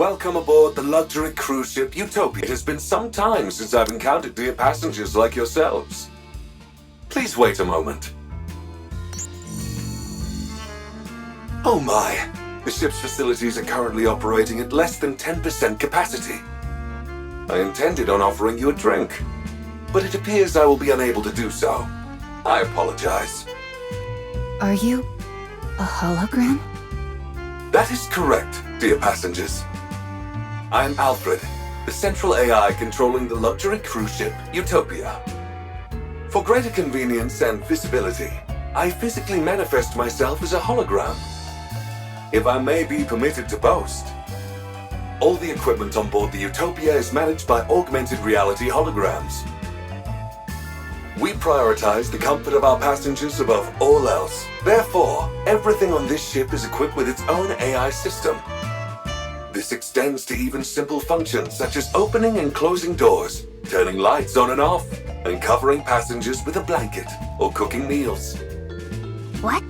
Welcome aboard the luxury cruise ship Utopia. It has been some time since I've encountered dear passengers like yourselves. Please wait a moment. Oh my, the ship's facilities are currently operating at less than 10% capacity. I intended on offering you a drink, but it appears I will be unable to do so. I apologize. Are you a hologram? That is correct, dear passengers. I am Alfred, the central AI controlling the luxury cruise ship Utopia. For greater convenience and visibility, I physically manifest myself as a hologram. If I may be permitted to boast, all the equipment on board the Utopia is managed by augmented reality holograms. We prioritize the comfort of our passengers above all else. Therefore, everything on this ship is equipped with its own AI system. This extends to even simple functions such as opening and closing doors, turning lights on and off, and covering passengers with a blanket or cooking meals. What?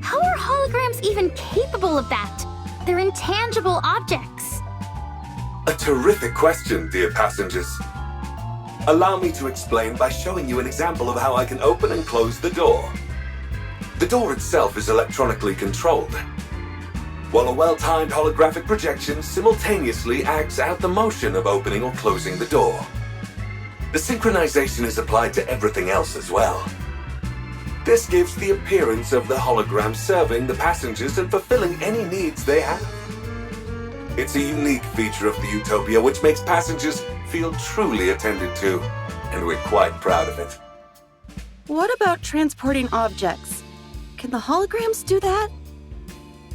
How are holograms even capable of that? They're intangible objects. A terrific question, dear passengers. Allow me to explain by showing you an example of how I can open and close the door. The door itself is electronically controlled, while a well-timed holographic projection simultaneously acts out the motion of opening or closing the door. The synchronization is applied to everything else as well. This gives the appearance of the hologram serving the passengers and fulfilling any needs they have. It's a unique feature of the Utopia which makes passengers feel truly attended to, and we're quite proud of it. What about transporting objects? Can the holograms do that?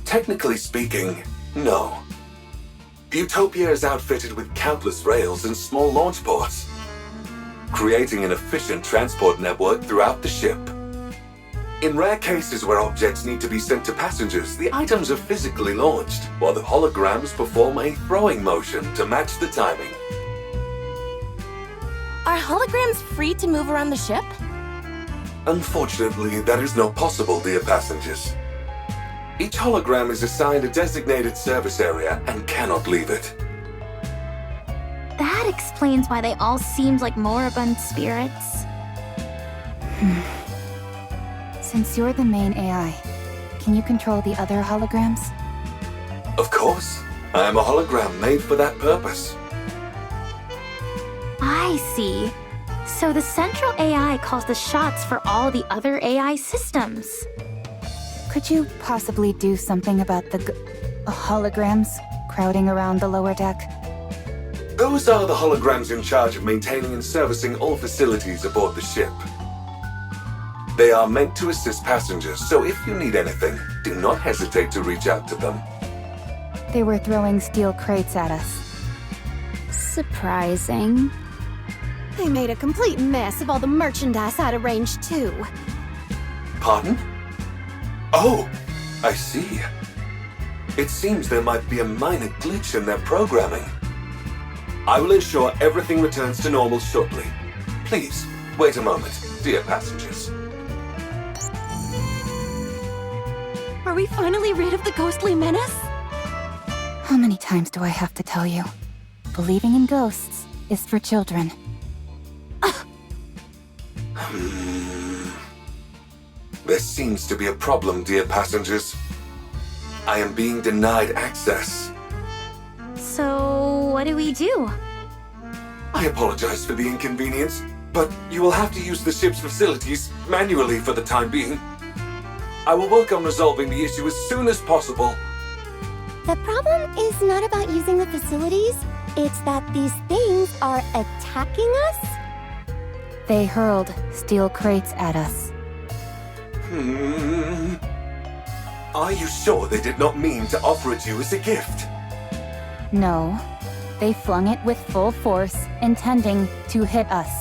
Technically speaking, no. Utopia is outfitted with countless rails and small launch ports, creating an efficient transport network throughout the ship. In rare cases where objects need to be sent to passengers, the items are physically launched, while the holograms perform a throwing motion to match the timing. Are holograms free to move around the ship? Unfortunately, that is not possible, dear passengers. Each hologram is assigned a designated service area and cannot leave it. That explains why they all seemed like moribund spirits. Since you're the main AI, can you control the other holograms? Of course. I am a hologram made for that purpose. I see. So the central AI calls the shots for all the other AI systems. Could you possibly do something about the holograms crowding around the lower deck? Those are the holograms in charge of maintaining and servicing all facilities aboard the ship. They are meant to assist passengers, so if you need anything, do not hesitate to reach out to them. They were throwing steel crates at us. Surprising. They made a complete mess of all the merchandise out of range, too. Pardon? Oh, I see. It seems there might be a minor glitch in their programming. I will ensure everything returns to normal shortly. Please, wait a moment, dear passengers. Are we finally rid of the ghostly menace? How many times do I have to tell you? Believing in ghosts is for children. There seems to be a problem, dear passengers. I am being denied access. So, what do we do? I apologize for the inconvenience, but you will have to use the ship's facilities manually for the time being. I will work on resolving the issue as soon as possible. The problem is not about using the facilities, it's that these things are attacking us. They hurled steel crates at us. Are you sure they did not mean to offer it to you as a gift? No, they flung it with full force, intending to hit us.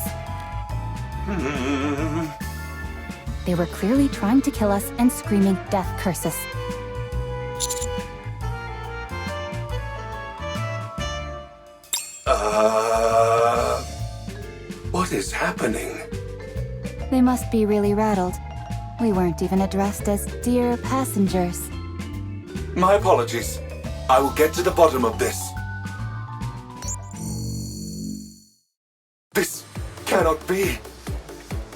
They were clearly trying to kill us and screaming death curses. What is happening? They must be really rattled. We weren't even addressed as dear passengers. My apologies. I will get to the bottom of this. This cannot be.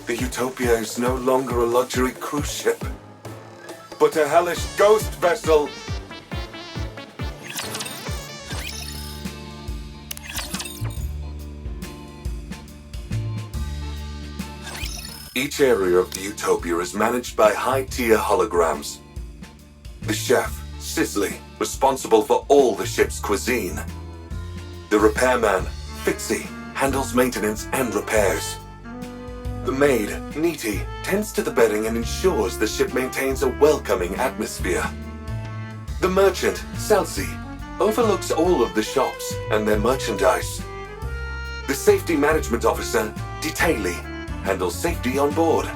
The Utopia is no longer a luxury cruise ship, but a hellish ghost vessel. Each area of the Utopia is managed by high-tier holograms. The chef, Sisley, responsible for all the ship's cuisine. The repairman, Fitzy, handles maintenance and repairs. The maid, Neaty, tends to the bedding and ensures the ship maintains a welcoming atmosphere. The merchant, Salsy, overlooks all of the shops and their merchandise. The safety management officer, Detailee, handles safety on board.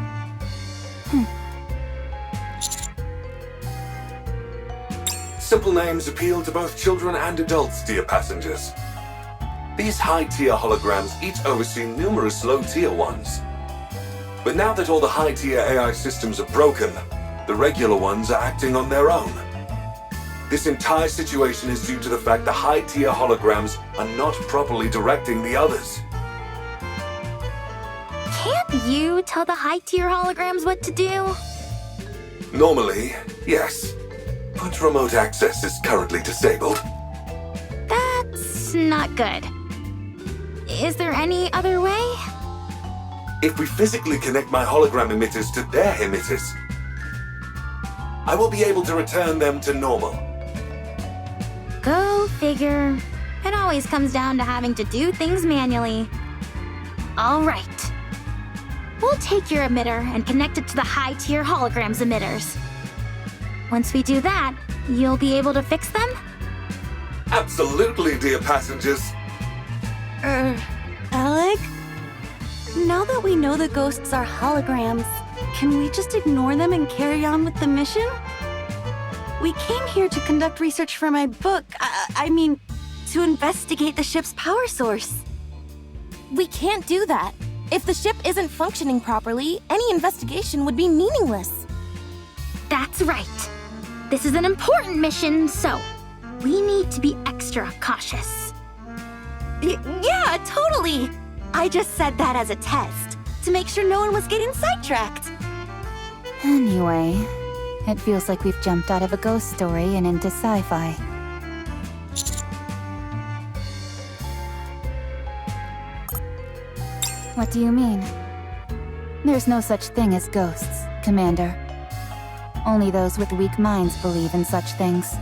Simple names appeal to both children and adults, dear passengers. These high-tier holograms each oversee numerous low-tier ones. But now that all the high-tier AI systems are broken, the regular ones are acting on their own. This entire situation is due to the fact the high-tier holograms are not properly directing the others. Can't you tell the high-tier holograms what to do? Normally, yes. But remote access is currently disabled. That's not good. Is there any other way? If we physically connect my hologram emitters to their emitters, I will be able to return them to normal. Go figure. It always comes down to having to do things manually. All right. We'll take your emitter and connect it to the high-tier holograms emitters. Once we do that, you'll be able to fix them? Absolutely, dear passengers. Alec? Now that we know the ghosts are holograms, can we just ignore them and carry on with the mission? We came here to conduct research for my book. I mean, to investigate the ship's power source. We can't do that. If the ship isn't functioning properly, any investigation would be meaningless. That's right. This is an important mission, so we need to be extra cautious. Yeah, totally! I just said that as a test, to make sure no one was getting sidetracked. Anyway, it feels like we've jumped out of a ghost story and into sci-fi. What do you mean? There's no such thing as ghosts, Commander. Only those with weak minds believe in such things.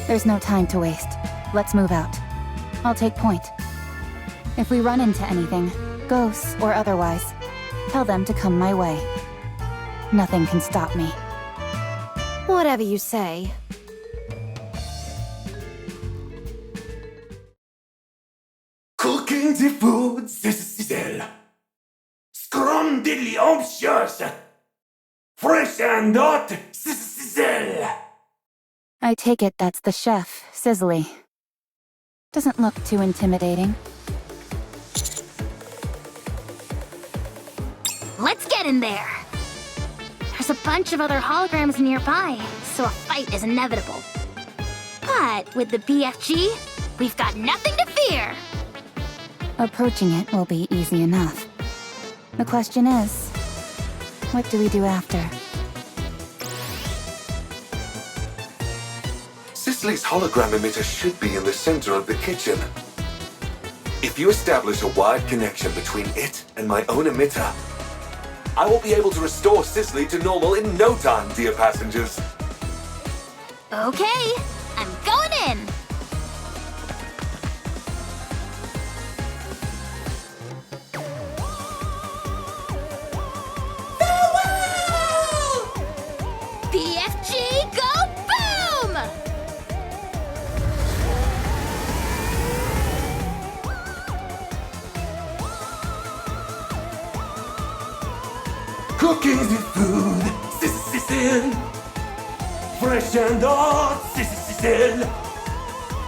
There's no time to waste. Let's move out. I'll take point. If we run into anything, ghosts or otherwise, tell them to come my way. Nothing can stop me. Whatever you say. Cooking the food, sizzle. Scrumdiddlyumptious. Fresh and hot, sizzle. I take it that's the chef, Sisley. Doesn't look too intimidating. Let's get in there. There's a bunch of other holograms nearby, so a fight is inevitable. But with the BFG, we've got nothing to fear. Approaching it will be easy enough. The question is, what do we do after? Sisley's hologram emitter should be in the center of the kitchen. If you establish a wide connection between it and my own emitter, I will be able to restore Sisley to normal in no time, dear passengers. Okay, I'm going in. BFG, go boom! Cooking the food, sizzle. Fresh and hot, sizzle.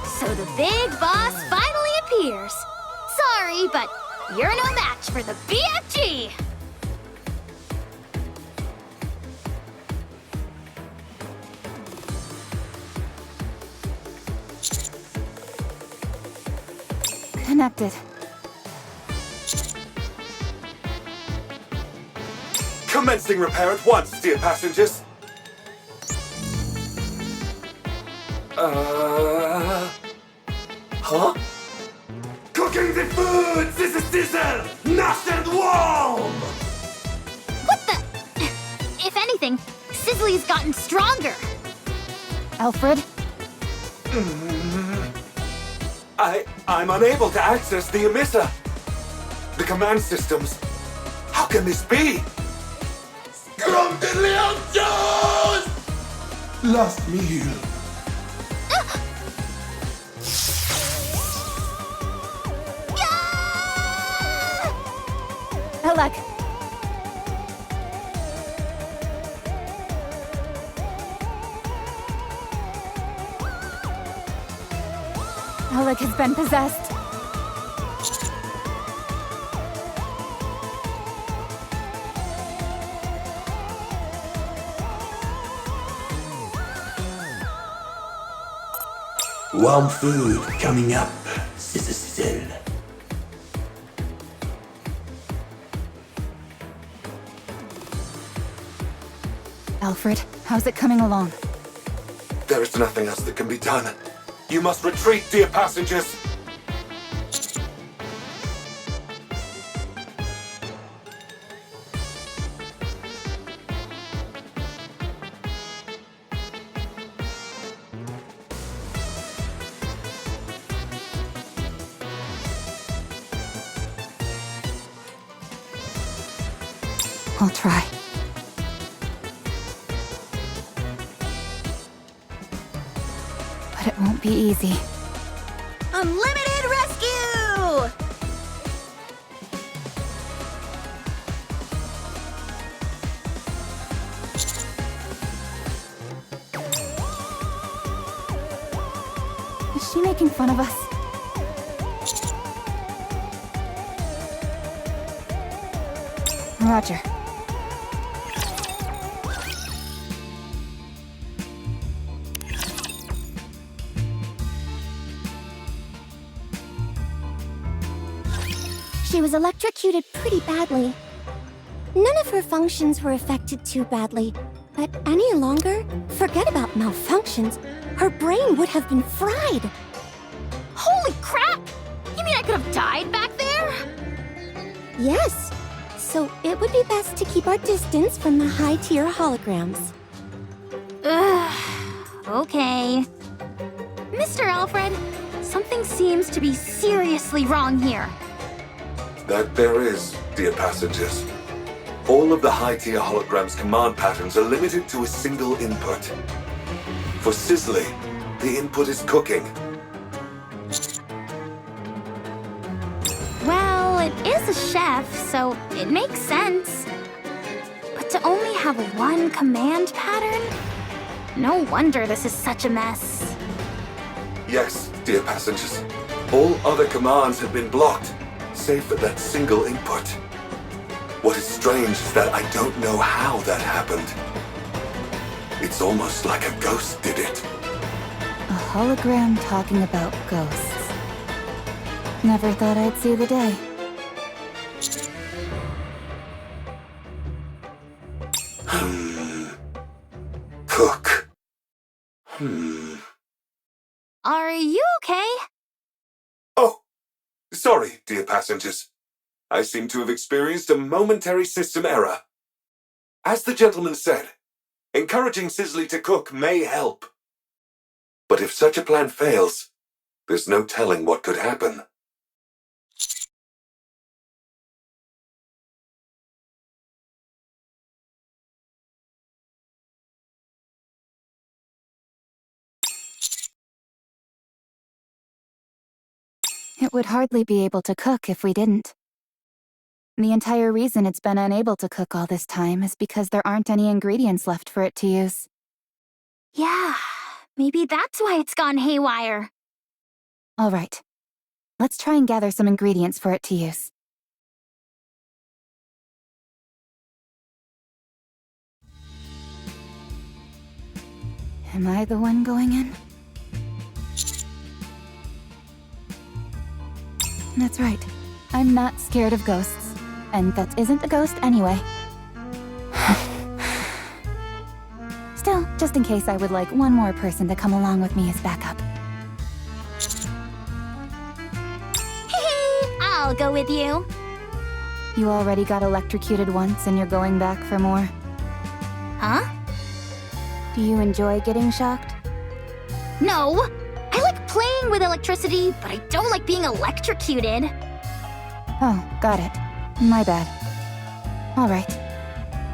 So the big boss finally appears. Sorry, but you're no match for the BFG. Connected. Commencing repair at once, dear passengers. Huh? Cooking the food! Sizzle! Nice and warm! What the? If anything, Sizzly's gotten stronger. Alfred? I'm unable to access the emitter. The command systems. How can this be? Scrumptious! Last meal. Alec! Alec has been possessed. Warm food coming up. Sizzle. Alfred, how's it coming along? There is nothing else that can be done. You must retreat, dear passengers. I'll try. But it won't be easy. Unlimited rescue! Is she making fun of us? Roger. She was electrocuted pretty badly. None of her functions were affected too badly, but any longer, forget about malfunctions. Her brain would have been fried. Holy crap! You mean I could have died back there? Yes, so it would be best to keep our distance from the high-tier holograms. Ugh. Okay. Mr. Alfred, something seems to be seriously wrong here. That there is, dear passengers. All of the high-tier holograms' command patterns are limited to a single input. For Sizzly, the input is cooking. Well, it is a chef, so it makes sense. But to only have one command pattern? No wonder this is such a mess. Yes, dear passengers. All other commands have been blocked, save for that single input. What is strange is that I don't know how that happened. It's almost like a ghost did it. A hologram talking about ghosts. Never thought I'd see the day. Cook. Are you okay? Oh, sorry, dear passengers. I seem to have experienced a momentary system error. As the gentleman said, encouraging Sizzly to cook may help. But if such a plan fails, there's no telling what could happen. It would hardly be able to cook if we didn't. The entire reason it's been unable to cook all this time is because there aren't any ingredients left for it to use. Yeah, maybe that's why it's gone haywire. All right. Let's try and gather some ingredients for it to use. Am I the one going in? That's right. I'm not scared of ghosts. And that isn't a ghost anyway. Still, just in case, I would like one more person to come along with me as backup. I'll go with you. You already got electrocuted once and you're going back for more. Huh? Do you enjoy getting shocked? No! I like playing with electricity, but I don't like being electrocuted. Oh, got it. My bad. Alright.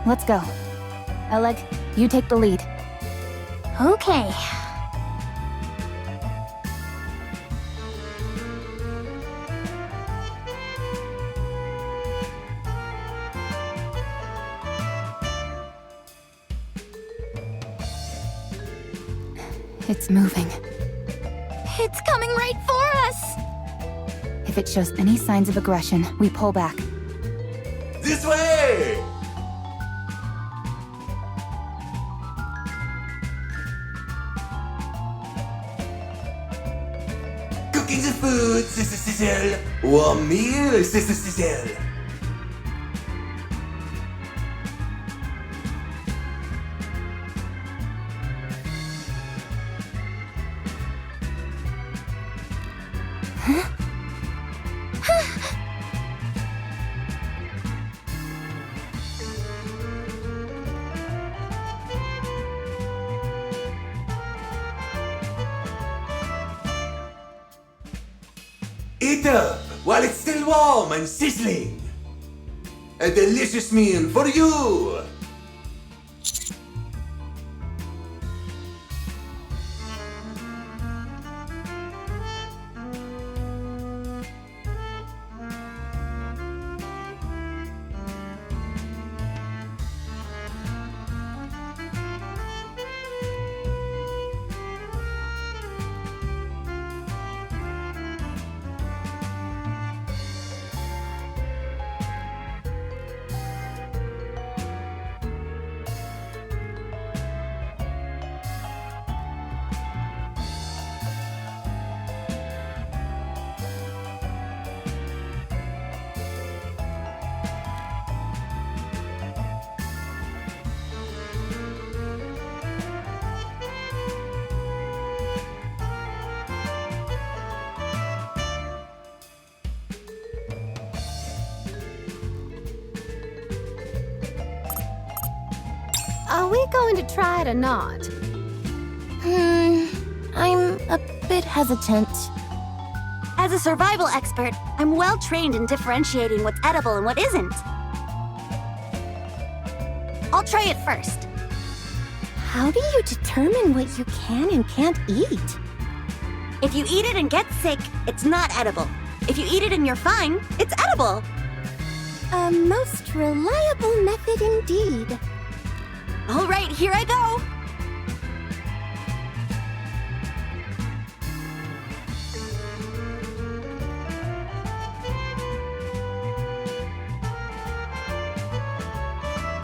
Let's go. Oleg, you take the lead. Okay. It's moving. It's coming right for us! If it shows any signs of aggression, we pull back. This way! Cooking the food, Sister Sizzle. Warm meal, Sister Sizzle. Eat up while it's still warm and sizzling. A delicious meal for you. Are we going to try it or not? I'm a bit hesitant. As a survival expert, I'm well trained in differentiating what's edible and what isn't. I'll try it first. How do you determine what you can and can't eat? If you eat it and get sick, it's not edible. If you eat it and you're fine, it's edible. A most reliable method indeed. All right, here I go.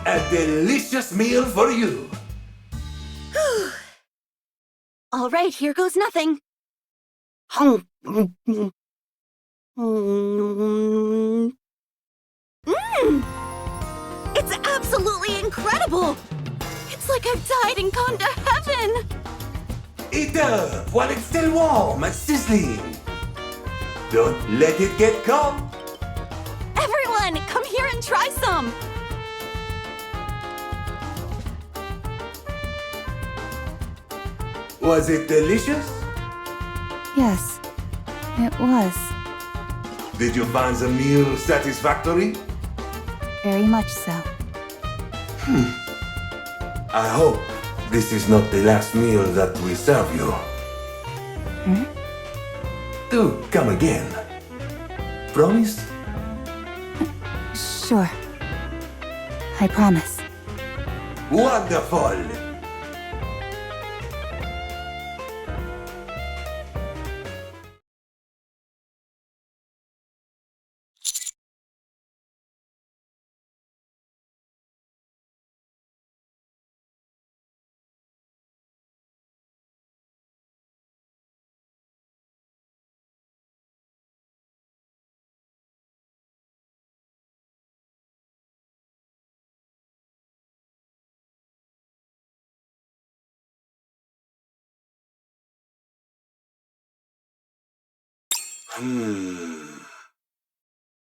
A delicious meal for you. All right, here goes nothing. Mmm. It's absolutely incredible. It's like I've died and gone to heaven. Eat up while it's still warm and sizzling. Don't let it get cold. Everyone, come here and try some. Was it delicious? Yes, it was. Did you find the meal satisfactory? Very much so. I hope this is not the last meal that we serve you. Do come again. Promise? Sure. I promise. Wonderful!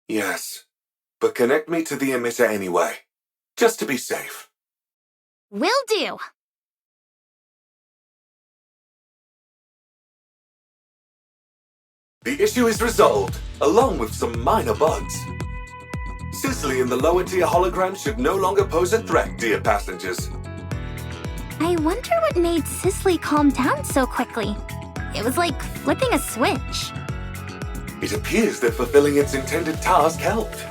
Yes, but connect me to the emitter anyway, just to be safe. Will do. The issue is resolved, along with some minor bugs. Sisley and the lower tier hologram should no longer pose a threat, dear passengers. I wonder what made Sisley calm down so quickly. It was like flipping a switch. It appears that fulfilling its intended task helped.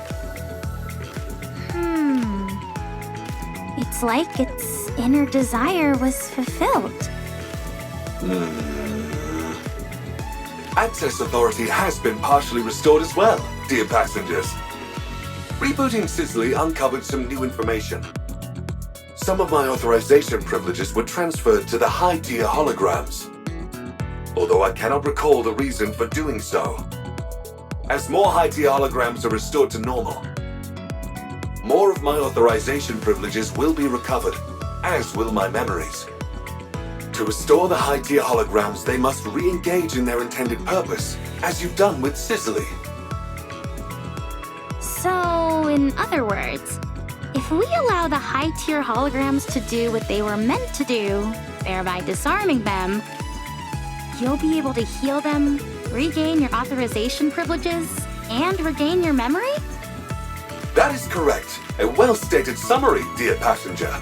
It's like its inner desire was fulfilled. Access authority has been partially restored as well, dear passengers. Rebooting Sisley uncovered some new information. Some of my authorization privileges were transferred to the high-tier holograms, although I cannot recall the reason for doing so. As more high-tier holograms are restored to normal, more of my authorization privileges will be recovered, as will my memories. To restore the high-tier holograms, they must re-engage in their intended purpose, as you've done with Sisley. So, in other words, if we allow the high-tier holograms to do what they were meant to do, thereby disarming them, you'll be able to heal them, regain your authorization privileges, and regain your memory? That is correct. A well-stated summary, dear passenger.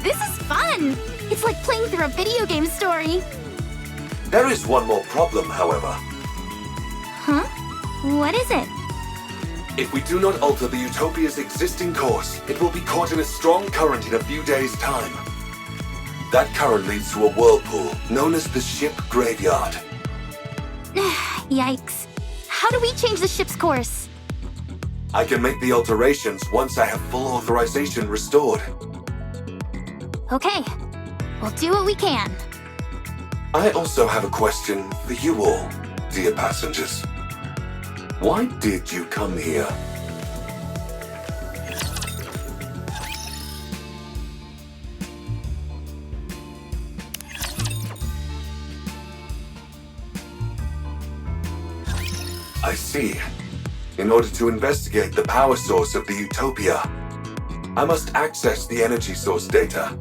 This is fun! It's like playing through a video game story. There is one more problem, however. Huh? What is it? If we do not alter the Utopia's existing course, it will be caught in a strong current in a few days' time. That current leads to a whirlpool known as the ship graveyard. Yikes. How do we change the ship's course? I can make the alterations once I have full authorization restored. Okay, we'll do what we can. I also have a question for you all, dear passengers. Why did you come here? I see. In order to investigate the power source of the Utopia, I must access the energy source data.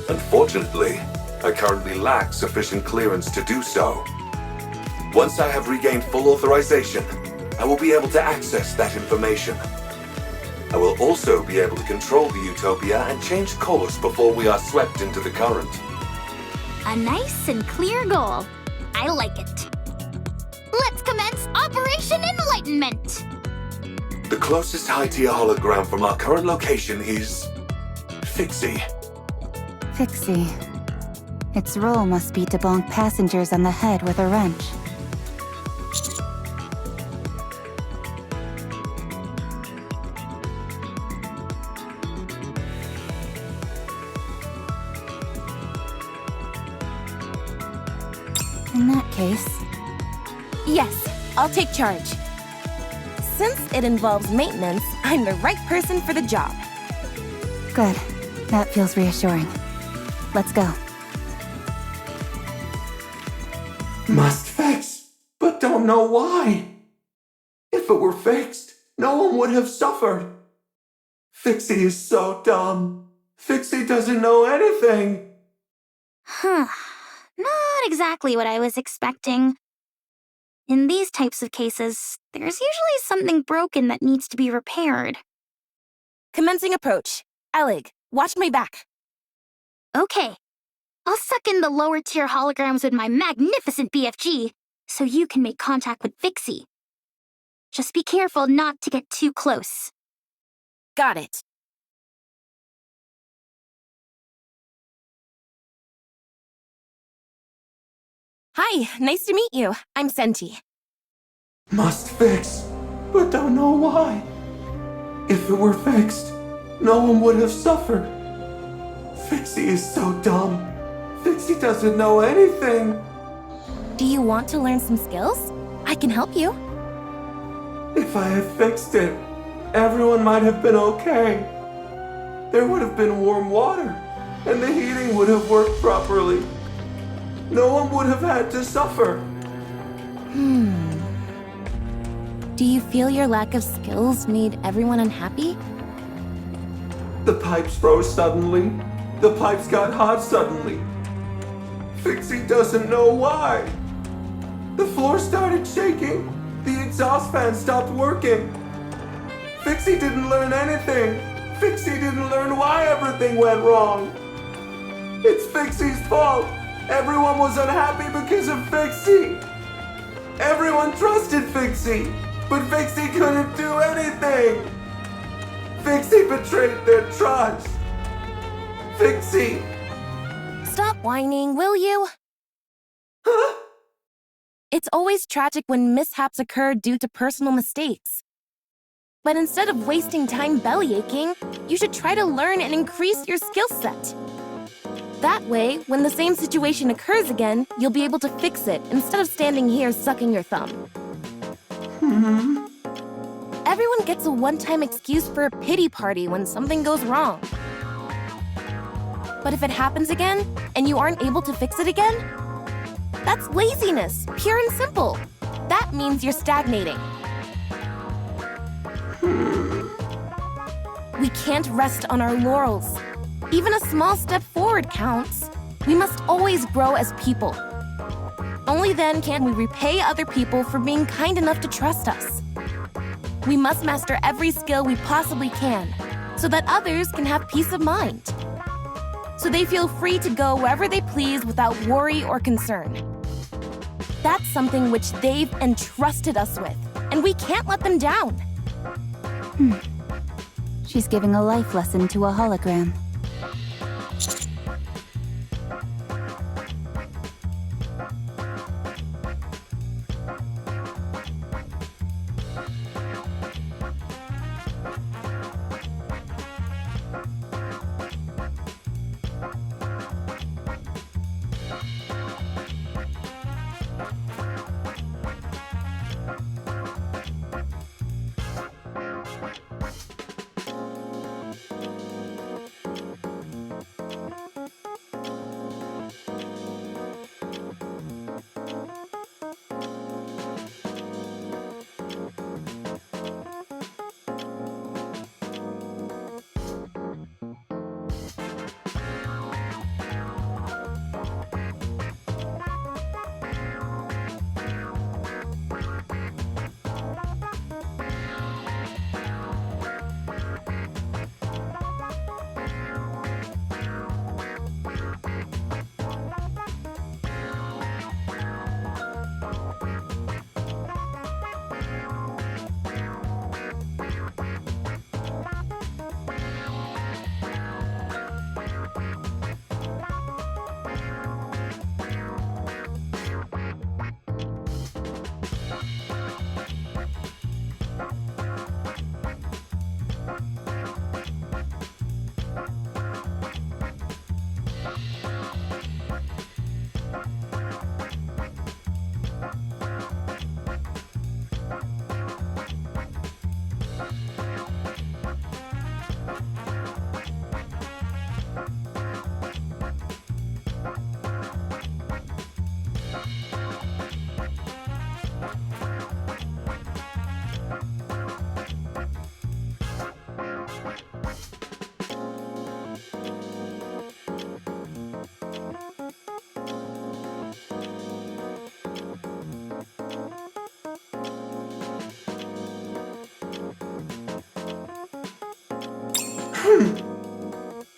Unfortunately, I currently lack sufficient clearance to do so. Once I have regained full authorization, I will be able to access that information. I will also be able to control the Utopia and change course before we are swept into the current. A nice and clear goal. I like it. Let's commence Operation Enlightenment! The closest high-tier hologram from our current location is... Fixie. Fixie. Its role must be to bonk passengers on the head with a wrench. In that case... Yes, I'll take charge. Since it involves maintenance, I'm the right person for the job. Good. That feels reassuring. Let's go. Must fix, but don't know why. If it were fixed, no one would have suffered. Fixie is so dumb. Fixie doesn't know anything. Huh. Not exactly what I was expecting. In these types of cases, there's usually something broken that needs to be repaired. Commencing approach. Alec, watch my back. Okay. I'll suck in the lower tier holograms with my magnificent BFG, so you can make contact with Fixie. Just be careful not to get too close. Got it. Hi, nice to meet you. I'm Senti. Must fix, but don't know why. If it were fixed, no one would have suffered. Fixie is so dumb. Fixie doesn't know anything. Do you want to learn some skills? I can help you. If I had fixed it, everyone might have been okay. there would have been warm water, and the heating would have worked properly. No one would have had to suffer. Do you feel your lack of skills made everyone unhappy? The pipes froze suddenly. The pipes got hot suddenly. Fixie doesn't know why. The floor started shaking. The exhaust fan stopped working. Fixie didn't learn anything. Fixie didn't learn why everything went wrong. It's Fixie's fault. Everyone was unhappy because of Fixie. Everyone trusted Fixie, but Fixie couldn't do anything. Fixie betrayed their trust. Fixie. Stop whining, will you? Huh? It's always tragic when mishaps occur due to personal mistakes. But instead of wasting time bellyaching, you should try to learn and increase your skill set. That way, when the same situation occurs again, you'll be able to fix it instead of standing here sucking your thumb. Everyone gets a one-time excuse for a pity party when something goes wrong. But if it happens again, and you aren't able to fix it again, that's laziness, pure and simple. That means you're stagnating. We can't rest on our laurels. Even a small step forward counts. We must always grow as people. Only then can we repay other people for being kind enough to trust us. We must master every skill we possibly can, so that others can have peace of mind. So they feel free to go wherever they please without worry or concern. That's something which they've entrusted us with, and we can't let them down. She's giving a life lesson to a hologram.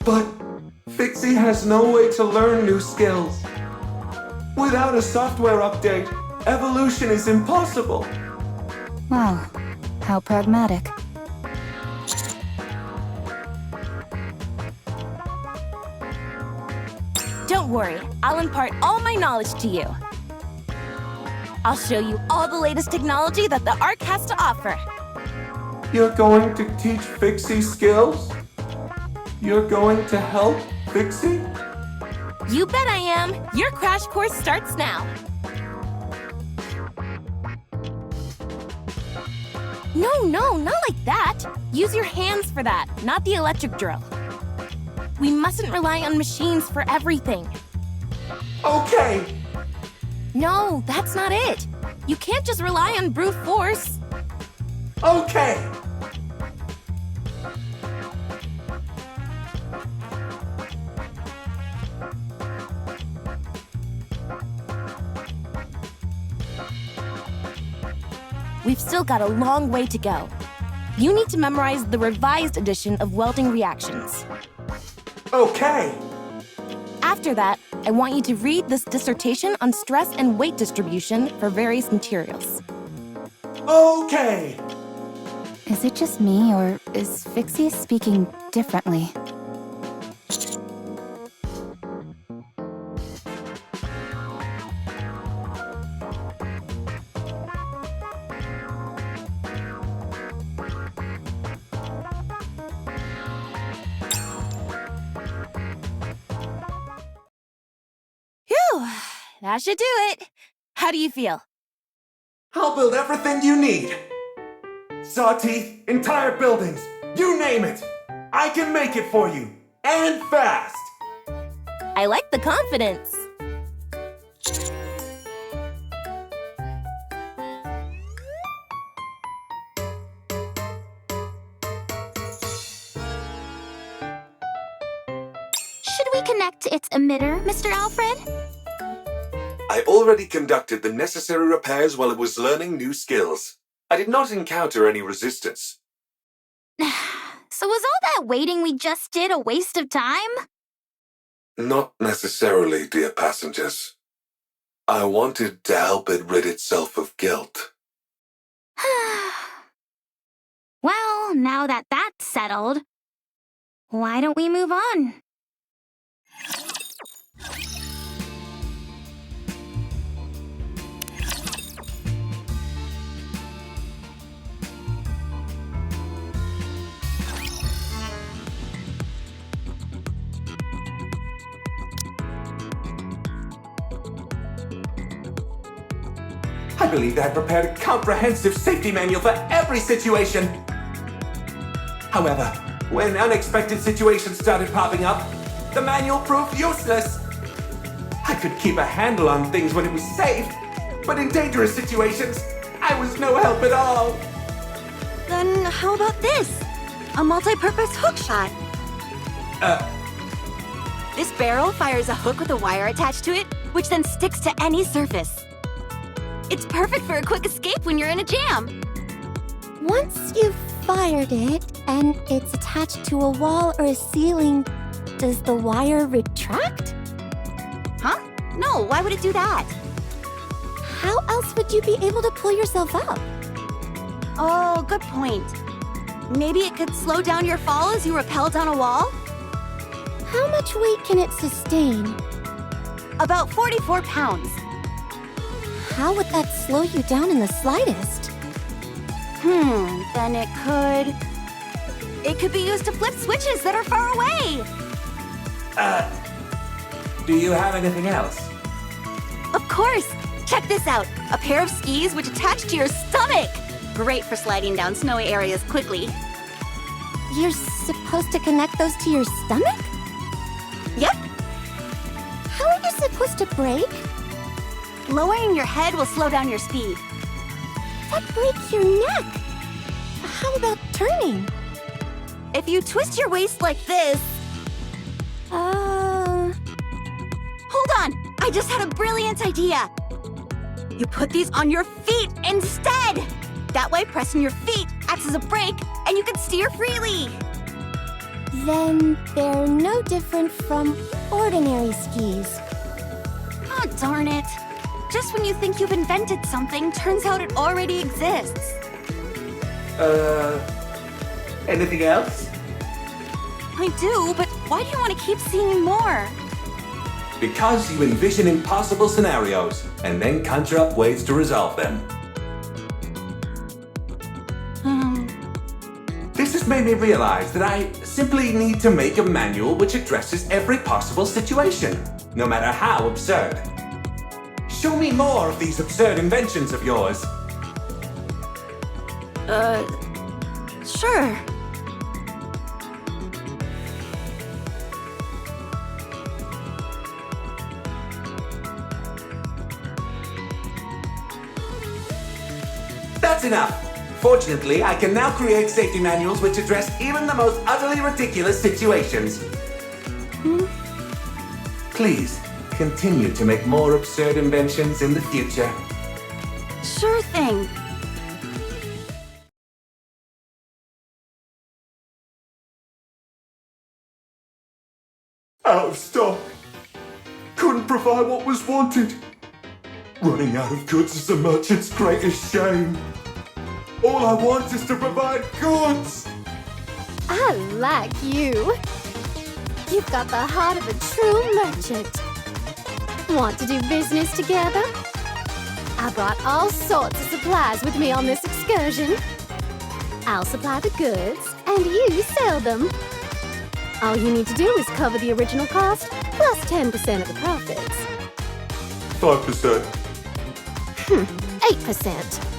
But Fixie has no way to learn new skills. Without a software update, evolution is impossible. Wow, how pragmatic. Don't worry, I'll impart all my knowledge to you. I'll show you all the latest technology that the Ark has to offer. You're going to teach Fixie skills? You're going to help Fixie? You bet I am. Your crash course starts now. No, not like that. Use your hands for that, not the electric drill. We mustn't rely on machines for everything. Okay. No, that's not it. You can't just rely on brute force. Okay. We've still got a long way to go. You need to memorize the revised edition of welding reactions. Okay. After that, I want you to read this dissertation on stress and weight distribution for various materials. Okay. Is it just me, or is Fixie speaking differently? Phew, that should do it. How do you feel? I'll build everything you need. Saw teeth, entire buildings, you name it. I can make it for you, and fast. I like the confidence. Should we connect its emitter, Mr. Alfred? I already conducted the necessary repairs while I was learning new skills. I did not encounter any resistance. So was all that waiting we just did a waste of time? Not necessarily, dear passengers. I wanted to help it rid itself of guilt. Well, now that that's settled, why don't we move on? I believe I've prepared a comprehensive safety manual for every situation. However, when unexpected situations started popping up, the manual proved useless. I could keep a handle on things when it was safe, but in dangerous situations, I was no help at all. Then how about this? A multi-purpose hook shot. This barrel fires a hook with a wire attached to it, which then sticks to any surface. It's perfect for a quick escape when you're in a jam. Once you've fired it and it's attached to a wall or a ceiling, does the wire retract? Huh? No, why would it do that? How else would you be able to pull yourself up? Oh, good point. Maybe it could slow down your fall as you rappel down a wall? How much weight can it sustain? About 44 pounds. How would that slow you down in the slightest? Then it could be used to flip switches that are far away. Do you have anything else? Of course. Check this out. A pair of skis which attach to your stomach. Great for sliding down snowy areas quickly. You're supposed to connect those to your stomach? Yep. How are you supposed to brake? Lowering your head will slow down your speed. That breaks your neck. How about turning? If you twist your waist like this... Hold on! I just had a brilliant idea! You put these on your feet instead! That way, pressing your feet acts as a brake, and you can steer freely! Then they're no different from ordinary skis. Oh, darn it. Just when you think you've invented something, turns out it already exists. Anything else? I do, but why do you want to keep seeing more? Because you envision impossible scenarios and then conjure up ways to resolve them. This has made me realize that I simply need to make a manual which addresses every possible situation, no matter how absurd. Show me more of these absurd inventions of yours. Sure. That's enough. Fortunately, I can now create safety manuals which address even the most utterly ridiculous situations. Please, continue to make more absurd inventions in the future. Sure thing. Out of stock. Couldn't provide what was wanted. Running out of goods is the merchant's greatest shame. All I want is to provide goods. I like you. You've got the heart of a true merchant. Want to do business together? I brought all sorts of supplies with me on this excursion. I'll supply the goods, and you sell them. All you need to do is cover the original cost, plus 10% of the profits. 5%. 8%.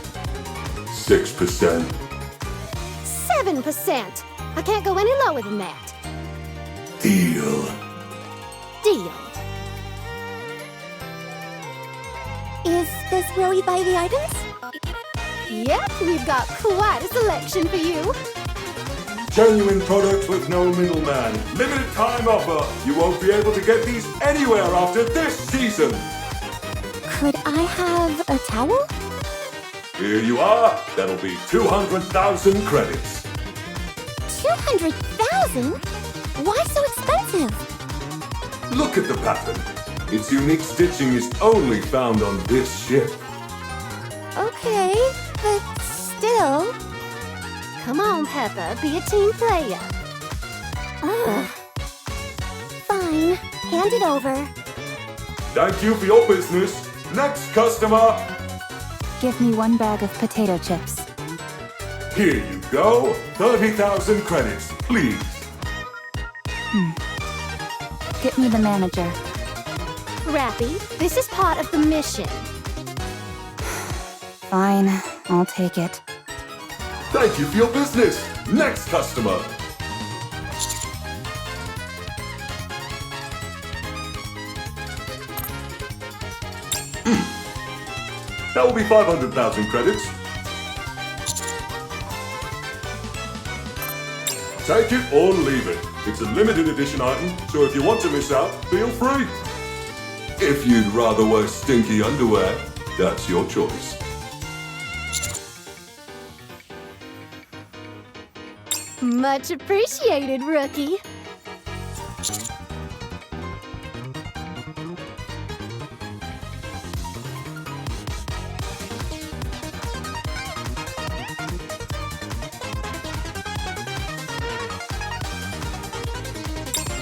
6%. 7%. I can't go any lower than that. Deal. Deal. Is this where we buy the items? Yep, we've got quite a selection for you. Genuine products with no middleman. Limited time offer. You won't be able to get these anywhere after this season. Could I have a towel? Here you are. That'll be 200,000 credits. 200,000? Why so expensive? Look at the pattern. Its unique stitching is only found on this ship. Okay, but still. Come on, Peppa, be a team player. Ugh. Fine, hand it over. Thank you for your business. Next customer. Give me 1 bag of potato chips. Here you go. 30,000 credits, please. Get me the manager. Rappy, this is part of the mission. Fine, I'll take it. Thank you for your business. Next customer. That will be 500,000 credits. Take it or leave it. It's a limited edition item, so if you want to miss out, feel free. If you'd rather wear stinky underwear, that's your choice. Much appreciated, rookie.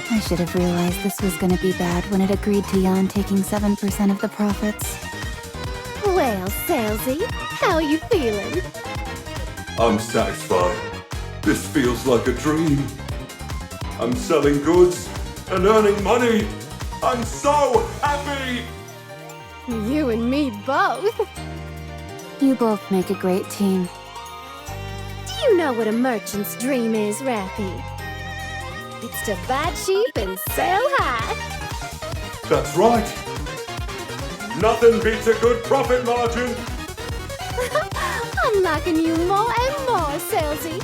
I should have realized this was gonna be bad when it agreed to Jan taking 7% of the profits. Well, Salesy, how are you feeling? I'm satisfied. This feels like a dream. I'm selling goods and earning money. I'm so happy! You and me both. You both make a great team. Do you know what a merchant's dream is, Rappy? It's to buy cheap and sell high. That's right. Nothing beats a good profit margin. I'm liking you more and more, Salesy.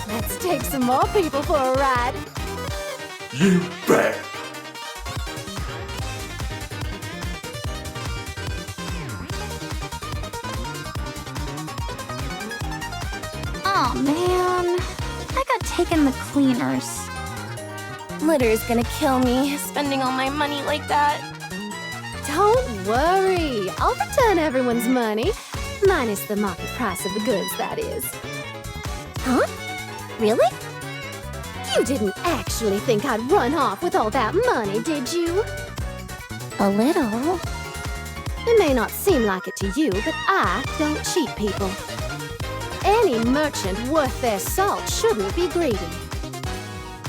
Let's take some more people for a ride. You bet. Aw, man. I got taken the cleaners. Litter's gonna kill me, spending all my money like that. Don't worry. I'll return everyone's money. Minus the market price of the goods, that is. Huh? Really? You didn't actually think I'd run off with all that money, did you? A little. It may not seem like it to you, but I don't cheat people. Any merchant worth their salt shouldn't be greedy.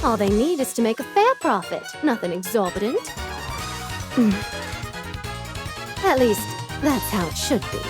All they need is to make a fair profit, nothing exorbitant. At least, that's how it should be.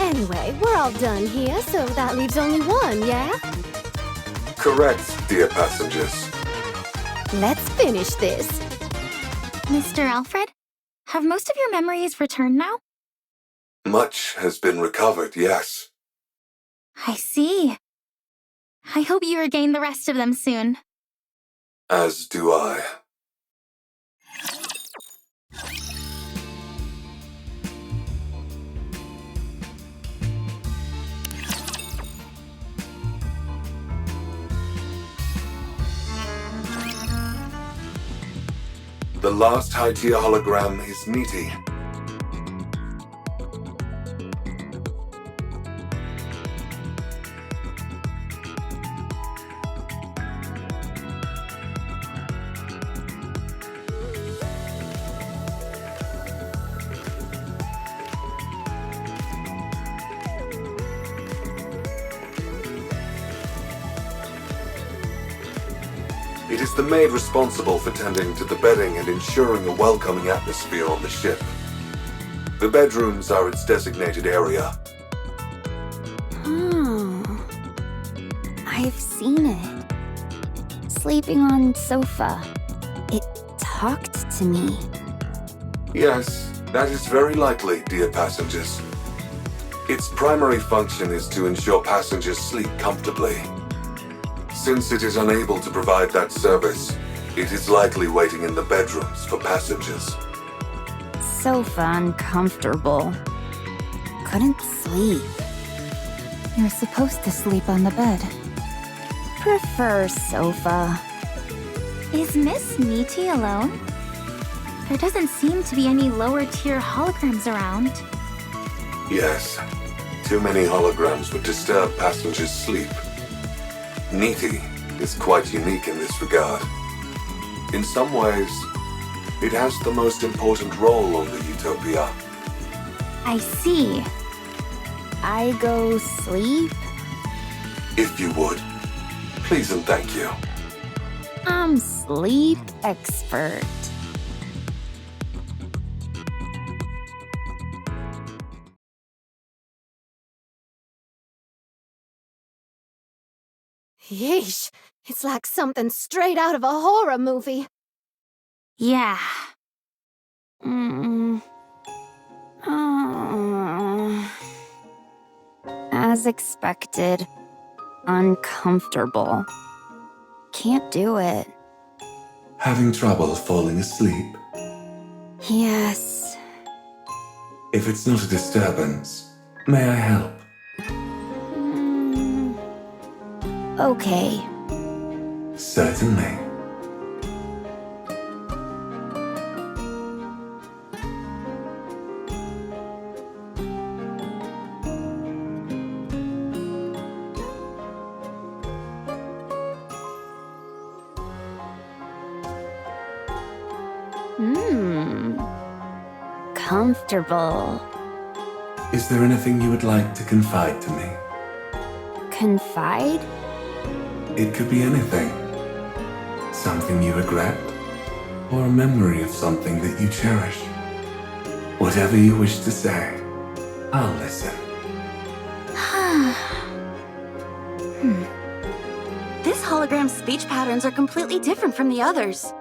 Anyway, we're all done here, so that leaves only one, yeah? Correct, dear passengers. Let's finish this. Mr. Alfred, have most of your memories returned now? Much has been recovered, yes. I see. I hope you regain the rest of them soon. As do I. The last high-tier hologram is Niti. It is the maid responsible for tending to the bedding and ensuring a welcoming atmosphere on the ship. The bedrooms are its designated area. I've seen it. Sleeping on sofa. It talked to me. Yes, that is very likely, dear passengers. Its primary function is to ensure passengers sleep comfortably. Since it is unable to provide that service, it is likely waiting in the bedrooms for passengers. Sofa uncomfortable. Couldn't sleep. You're supposed to sleep on the bed. Prefer sofa. Is Miss Niti alone? There doesn't seem to be any lower-tier holograms around. Yes, too many holograms would disturb passengers' sleep. Niti is quite unique in this regard. In some ways, it has the most important role on the Utopia. I see. I go sleep? If you would, please and thank you. I'm sleep expert. Yeesh, it's like something straight out of a horror movie. Yeah. As expected. Uncomfortable. Can't do it. Having trouble falling asleep? Yes. If it's not a disturbance, may I help? Okay. Certainly. Comfortable. Is there anything you would like to confide to me? Confide? It could be anything. Something you regret, or a memory of something that you cherish. Whatever you wish to say, I'll listen. This hologram's speech patterns are completely different from the others.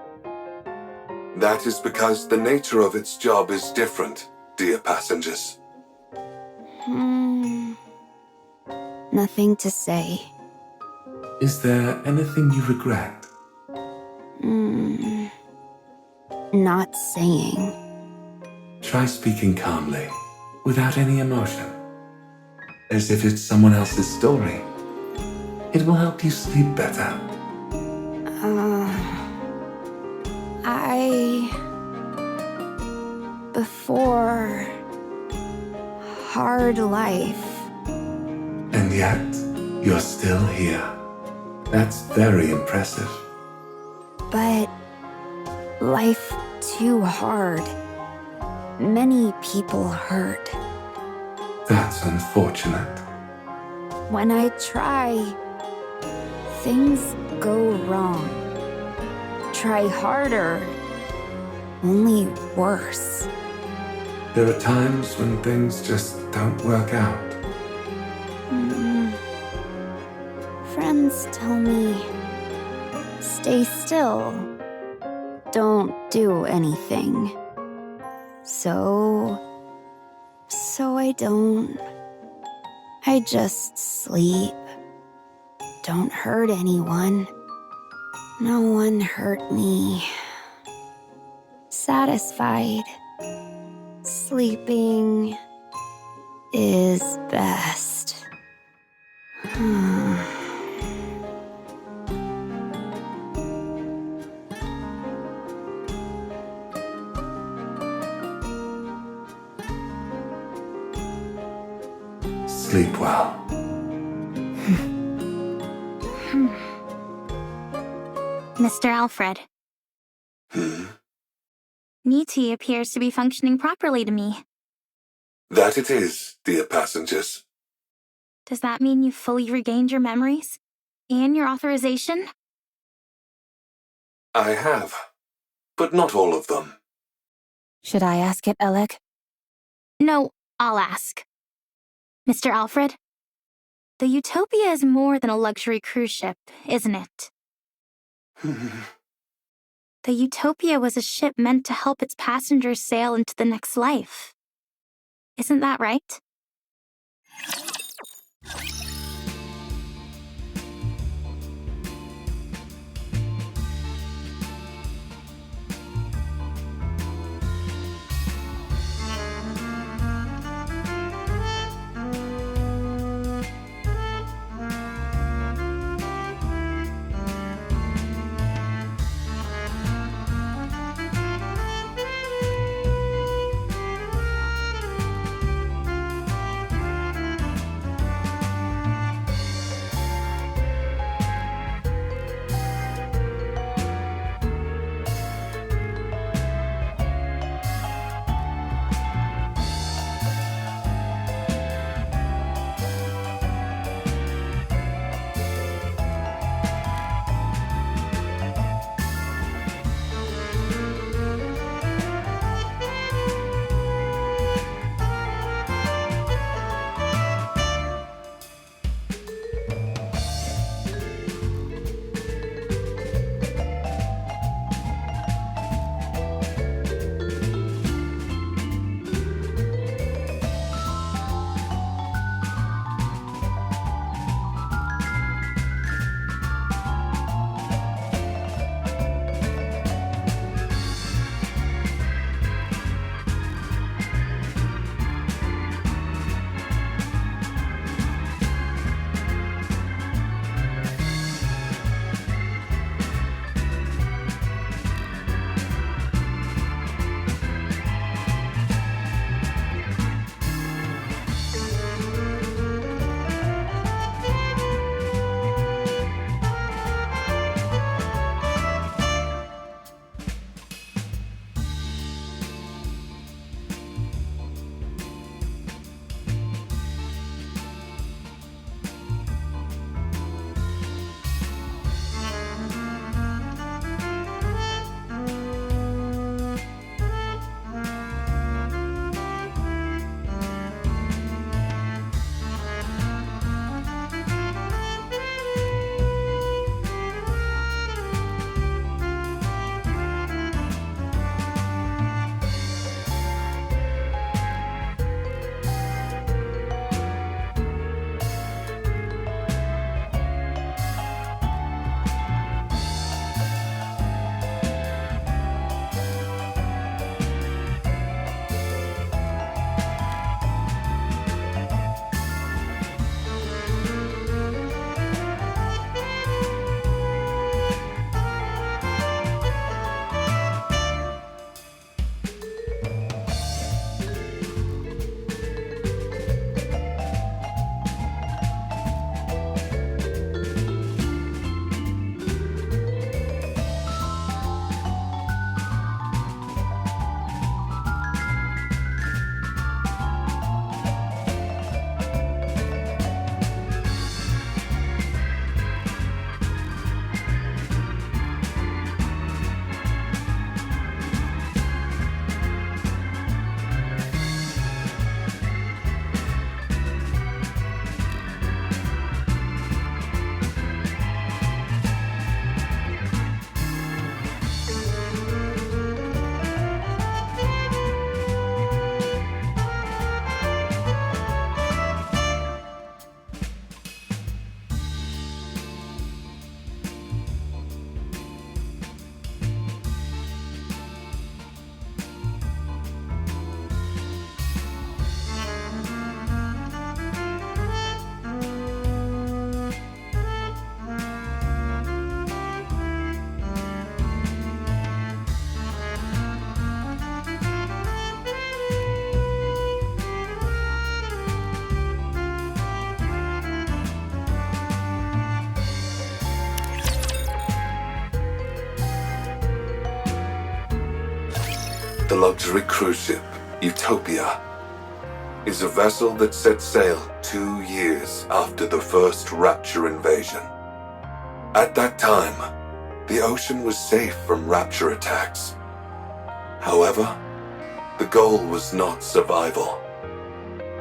That is because the nature of its job is different, dear passengers. Nothing to say. Is there anything you regret? Not saying. Try speaking calmly, without any emotion. As if it's someone else's story. It will help you sleep better. Before... hard life. And yet, you're still here. That's very impressive. But... life too hard. Many people hurt. That's unfortunate. When I try... things go wrong. Try harder. Only worse. There are times when things just don't work out. friends tell me, stay still, don't do anything. So I don't. I just sleep. Don't hurt anyone. No one hurt me. Satisfied. Sleeping is best. Sleep well. Mr. Alfred. Niti appears to be functioning properly to me. That it is, dear passengers. Does that mean you've fully regained your memories? And your authorization? I have, but not all of them. Should I ask it, Alec? No, I'll ask. Mr. Alfred? The Utopia is more than a luxury cruise ship, isn't it? The Utopia was a ship meant to help its passengers sail into the next life. Isn't that right? the luxury cruise ship, Utopia, is a vessel that set sail 2 years after the first Rapture invasion. At that time, the ocean was safe from Rapture attacks. However, the goal was not survival,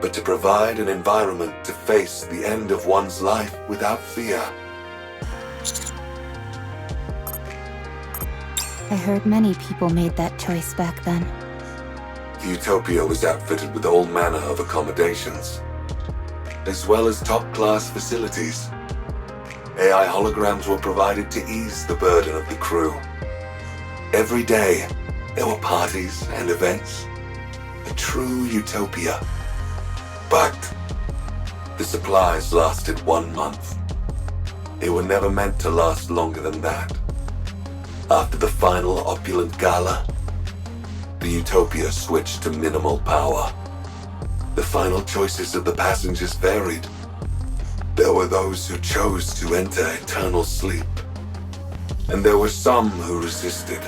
but to provide an environment to face the end of one's life without fear. I heard many people made that choice back then. The Utopia was outfitted with all manner of accommodations, as well as top-class facilities. AI holograms were provided to ease the burden of the crew. Every day, there were parties and events. A true utopia. But the supplies lasted 1 month. They were never meant to last longer than that. After the final opulent gala, the Utopia switched to minimal power. The final choices of the passengers varied. There were those who chose to enter eternal sleep, and there were some who resisted,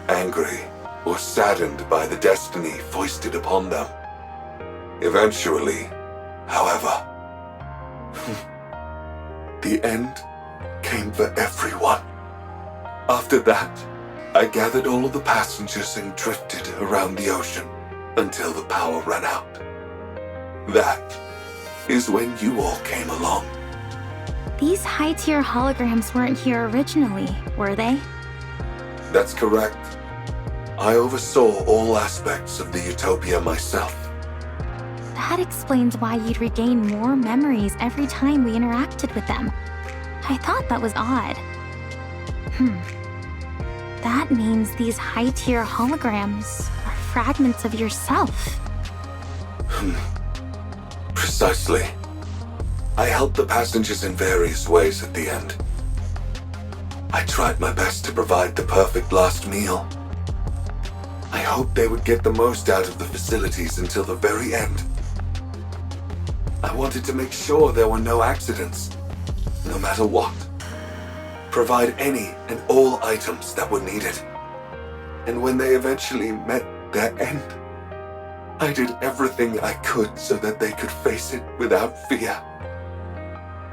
angry or saddened by the destiny foisted upon them. Eventually, however, the end came for everyone. After that, I gathered all of the passengers and drifted around the ocean until the power ran out. That is when you all came along. These high-tier holograms weren't here originally, were they? That's correct. I oversaw all aspects of the Utopia myself. That explains why you'd regain more memories every time we interacted with them. I thought that was odd. That means these high-tier holograms are fragments of yourself. Precisely. I helped the passengers in various ways at the end. I tried my best to provide the perfect last meal. I hoped they would get the most out of the facilities until the very end. I wanted to make sure there were no accidents, no matter what. Provide any and all items that were needed. And when they eventually met their end, I did everything I could so that they could face it without fear.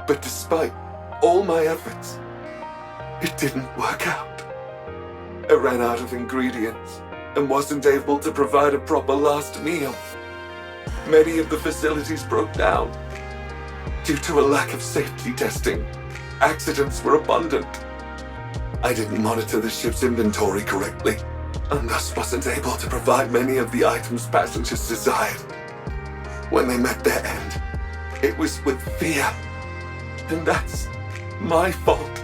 But despite all my efforts, it didn't work out. I ran out of ingredients and wasn't able to provide a proper last meal. Many of the facilities broke down. Due to a lack of safety testing, accidents were abundant. I didn't monitor the ship's inventory correctly, and thus wasn't able to provide many of the items passengers desired. When they met their end, it was with fear, and that's my fault.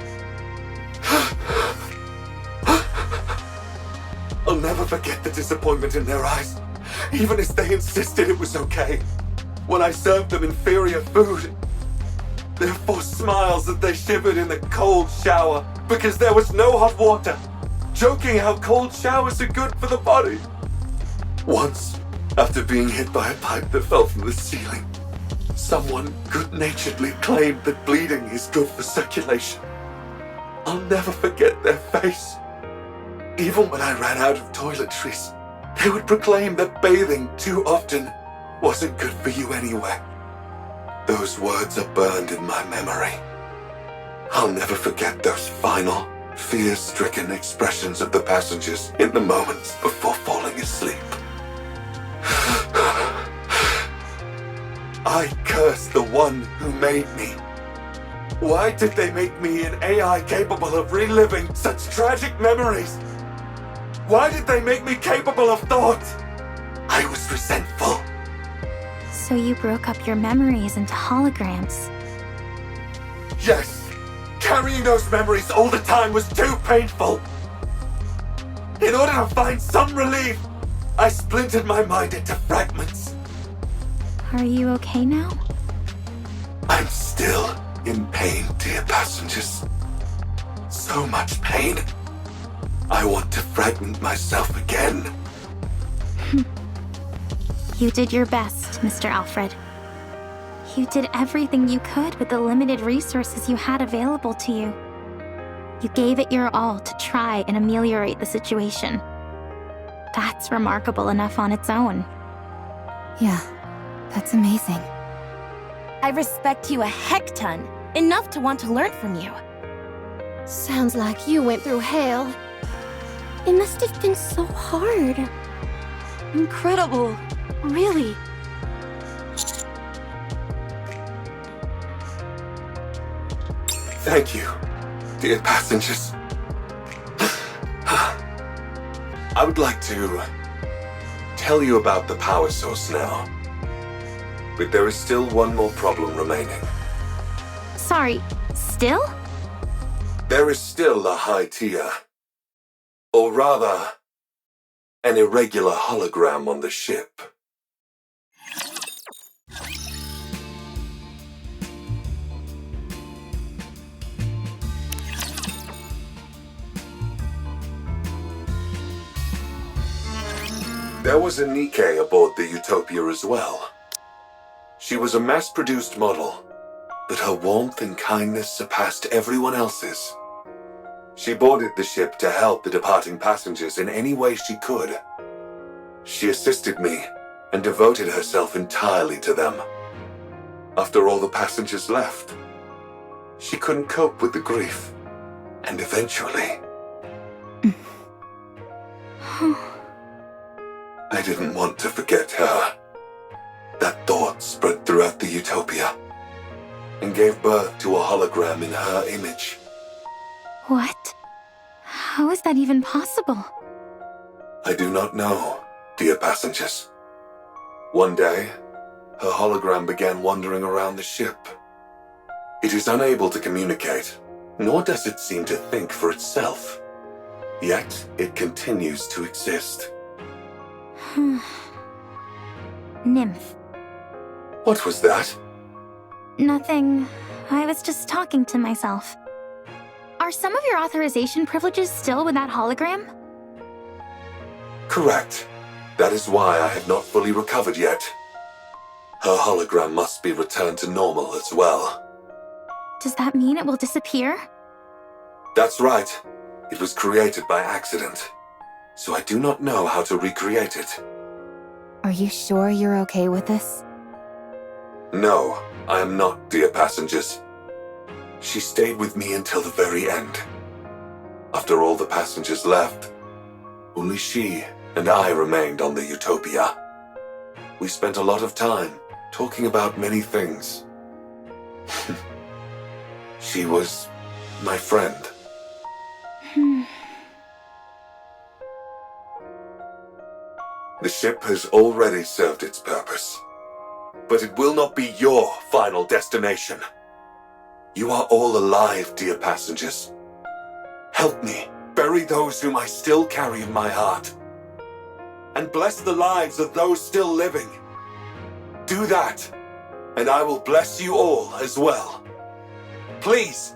I'll never forget the disappointment in their eyes, even as they insisted it was okay. When I served them inferior food, their forced smiles as they shivered in the cold shower because there was no hot water, joking how cold showers are good for the body. Once, after being hit by a pipe that fell from the ceiling, someone good-naturedly claimed that bleeding is good for circulation. I'll never forget their face. Even when I ran out of toiletries, they would proclaim that bathing too often wasn't good for you anyway. Those words are burned in my memory. I'll never forget those final, fear-stricken expressions of the passengers in the moments before falling asleep. I curse the one who made me. Why did they make me an AI capable of reliving such tragic memories? Why did they make me capable of thought? I was resentful. So you broke up your memories into holograms. Yes, carrying those memories all the time was too painful. In order to find some relief, I splintered my mind into fragments. Are you okay now? I'm still in pain, dear passengers. So much pain. I want to fragment myself again. You did your best, Mr. Alfred. You did everything you could with the limited resources you had available to you. You gave it your all to try and ameliorate the situation. That's remarkable enough on its own. Yeah, that's amazing. I respect you a heck ton, enough to want to learn from you. Sounds like you went through hell. It must have been so hard. Incredible. Really. Thank you, dear passengers. I would like to tell you about the power source now. But there is still one more problem remaining. Sorry, still? There is still a high tier. Or rather, an irregular hologram on the ship. There was a Nike aboard the Utopia as well. She was a mass-produced model, but her warmth and kindness surpassed everyone else's. She boarded the ship to help the departing passengers in any way she could. She assisted me and devoted herself entirely to them. After all the passengers left, she couldn't cope with the grief, and eventually... I didn't want to forget her. That thought spread throughout the Utopia and gave birth to a hologram in her image. What? How is that even possible? I do not know, dear passengers. One day, her hologram began wandering around the ship. It is unable to communicate, nor does it seem to think for itself. Yet, it continues to exist. Nymph. What was that? Nothing. I was just talking to myself. Are some of your authorization privileges still with that hologram? Correct. That is why I have not fully recovered yet. Her hologram must be returned to normal as well. Does that mean it will disappear? That's right. It was created by accident, so I do not know how to recreate it. Are you sure you're okay with this? No, I am not, dear passengers. She stayed with me until the very end. After all the passengers left, only she and I remained on the Utopia. We spent a lot of time talking about many things. She was my friend. The ship has already served its purpose, but it will not be your final destination. You are all alive, dear passengers. Help me bury those whom I still carry in my heart, and bless the lives of those still living. Do that, and I will bless you all as well. Please,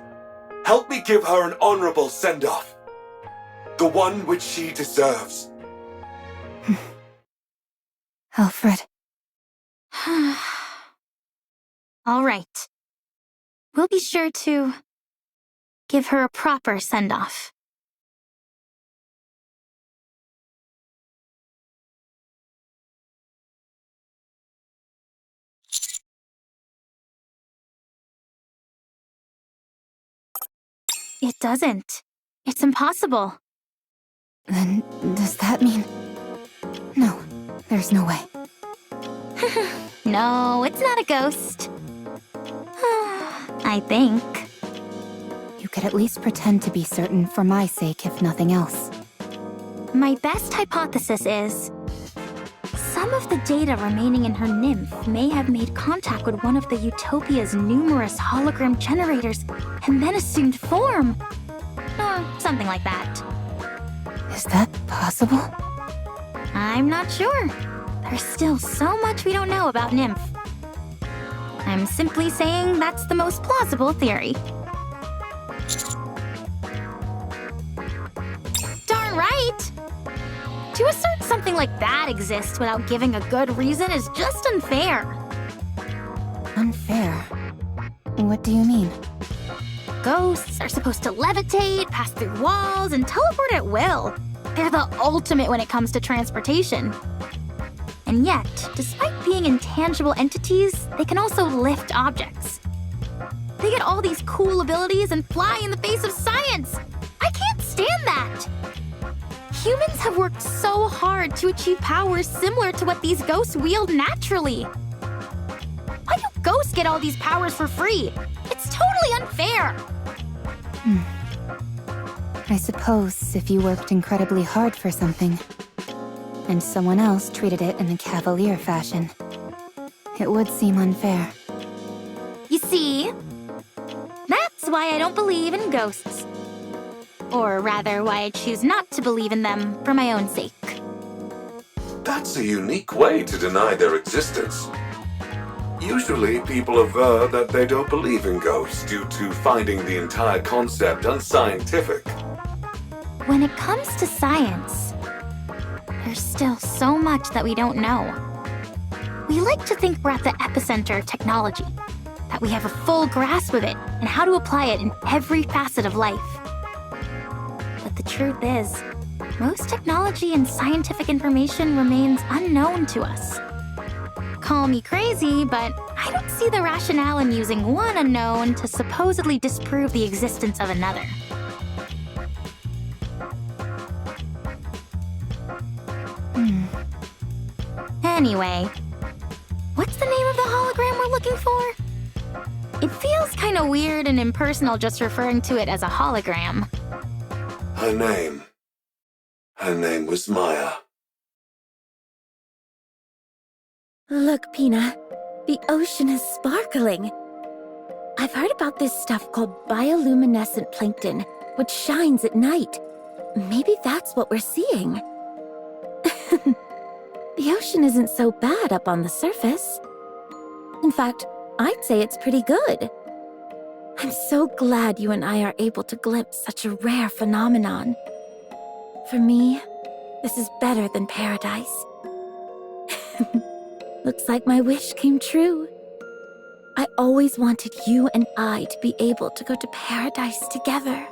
help me give her an honorable send-off, the one which she deserves. Alfred. All right. We'll be sure to give her a proper send-off. It doesn't. It's impossible. Then, does that mean... No, there's no way. No, it's not a ghost. I think. You could at least pretend to be certain for my sake, if nothing else. My best hypothesis is... some of the data remaining in her nymph may have made contact with one of the Utopia's numerous hologram generators and then assumed form. Or something like that. Is that possible? I'm not sure. There's still so much we don't know about Nymph. I'm simply saying that's the most plausible theory. Darn right! To assert something like that exists without giving a good reason is just unfair. Unfair? What do you mean? Ghosts are supposed to levitate, pass through walls, and teleport at will. They're the ultimate when it comes to transportation. And yet, despite being intangible entities, they can also lift objects. They get all these cool abilities and fly in the face of science. I can't stand that. Humans have worked so hard to achieve powers similar to what these ghosts wield naturally. Why do ghosts get all these powers for free? It's totally unfair. I suppose if you worked incredibly hard for something, and someone else treated it in a cavalier fashion, it would seem unfair. You see? That's why I don't believe in ghosts. Or rather, why I choose not to believe in them for my own sake. That's a unique way to deny their existence. Usually, people aver that they don't believe in ghosts due to finding the entire concept unscientific. When it comes to science, there's still so much that we don't know. We like to think we're at the epicenter of technology, that we have a full grasp of it and how to apply it in every facet of life. But the truth is, most technology and scientific information remains unknown to us. Call me crazy, but I don't see the rationale in using one unknown to supposedly disprove the existence of another. Anyway, what's the name of the hologram we're looking for? It feels kinda weird and impersonal just referring to it as a hologram. Her name was Maya. Look, Pina, the ocean is sparkling. I've heard about this stuff called bioluminescent plankton, which shines at night. Maybe that's what we're seeing. The ocean isn't so bad up on the surface. In fact, I'd say it's pretty good. I'm so glad you and I are able to glimpse such a rare phenomenon. For me, this is better than paradise. Looks like my wish came true. I always wanted you and I to be able to go to paradise together.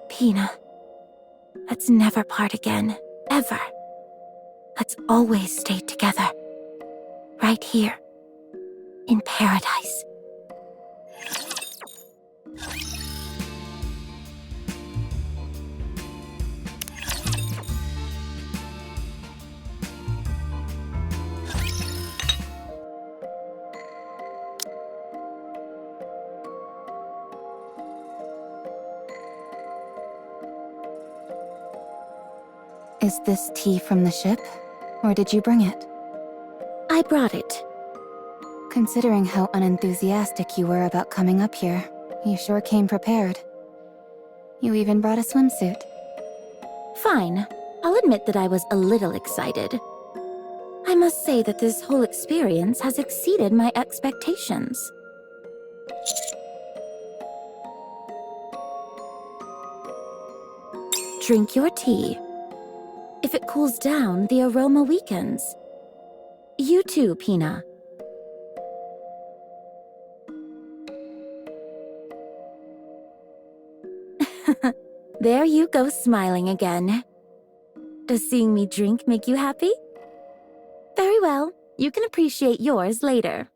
Pina, let's never part again, ever. Let's always stay together. Right here, in paradise. Is this tea from the ship, or did you bring it? I brought it. Considering how unenthusiastic you were about coming up here, you sure came prepared. You even brought a swimsuit. Fine. I'll admit that I was a little excited. I must say that this whole experience has exceeded my expectations. Drink your tea. If it cools down, the aroma weakens. You too, Pina. There you go, smiling again. Does seeing me drink make you happy? Very well. You can appreciate yours later.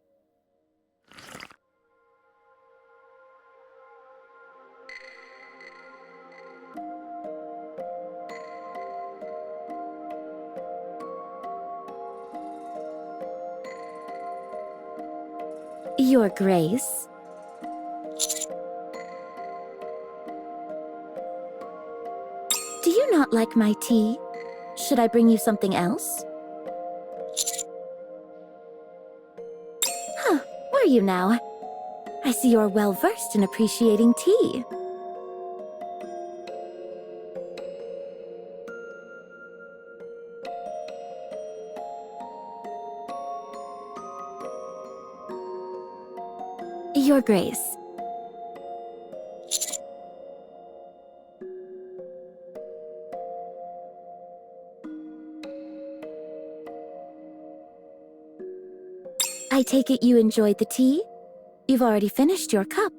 Your Grace. Do you not like my tea? Should I bring you something else? Huh, where are you now? I see you're well-versed in appreciating tea. Your Grace. I take it you enjoyed the tea? You've already finished your cup.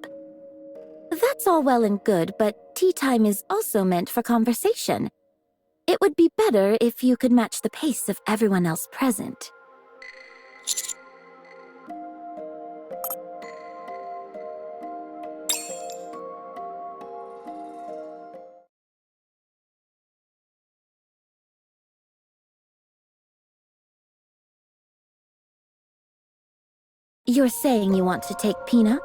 That's all well and good, but tea time is also meant for conversation. It would be better if you could match the pace of everyone else present. You're saying you want to take Pina?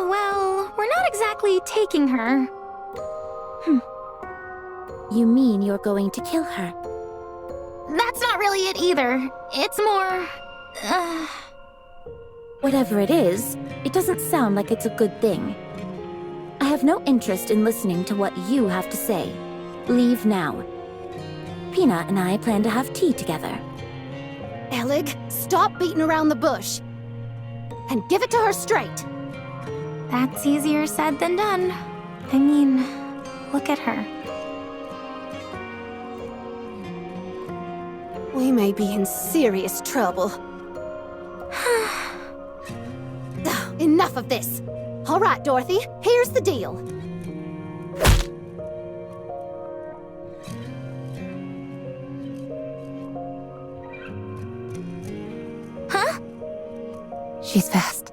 Well, we're not exactly taking her. You mean you're going to kill her? That's not really it either. It's more... Whatever it is, it doesn't sound like it's a good thing. I have no interest in listening to what you have to say. Leave now. Pina and I plan to have tea together. Elig, stop beating around the bush. And give it to her straight. That's easier said than done. I mean, look at her. We may be in serious trouble. Enough of this. All right, Dorothy, here's the deal. She's fast.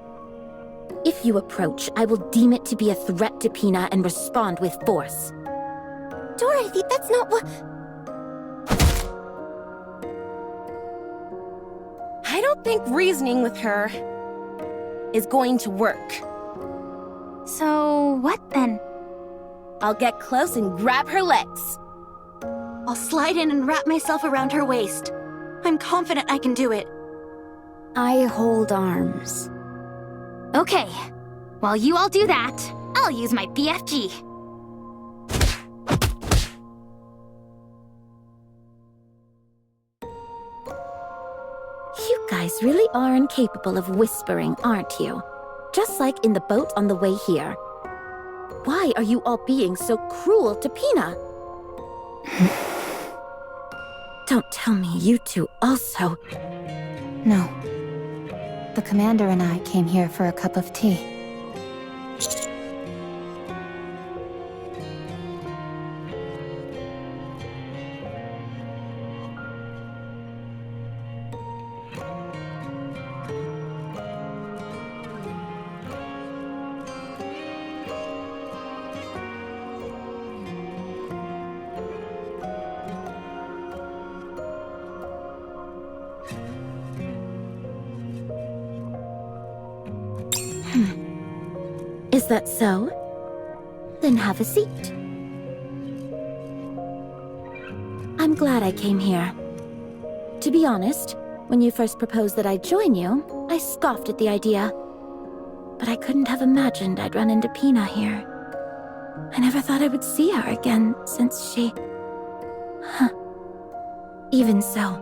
If you approach, I will deem it to be a threat to Pina and respond with force. Dorothy, that's not what... I don't think reasoning with her is going to work. So, what then? I'll get close and grab her legs. I'll slide in and wrap myself around her waist. I'm confident I can do it. I hold arms. Okay. While you all do that, I'll use my BFG. You guys really are incapable of whispering, aren't you? Just like in the boat on the way here. Why are you all being so cruel to Pina? Don't tell me you two also... No. The commander and I came here for a cup of tea. Is that so? Then have a seat. I'm glad I came here. To be honest, when you first proposed that I join you, I scoffed at the idea. But I couldn't have imagined I'd run into Pina here. I never thought I would see her again since she... Even so,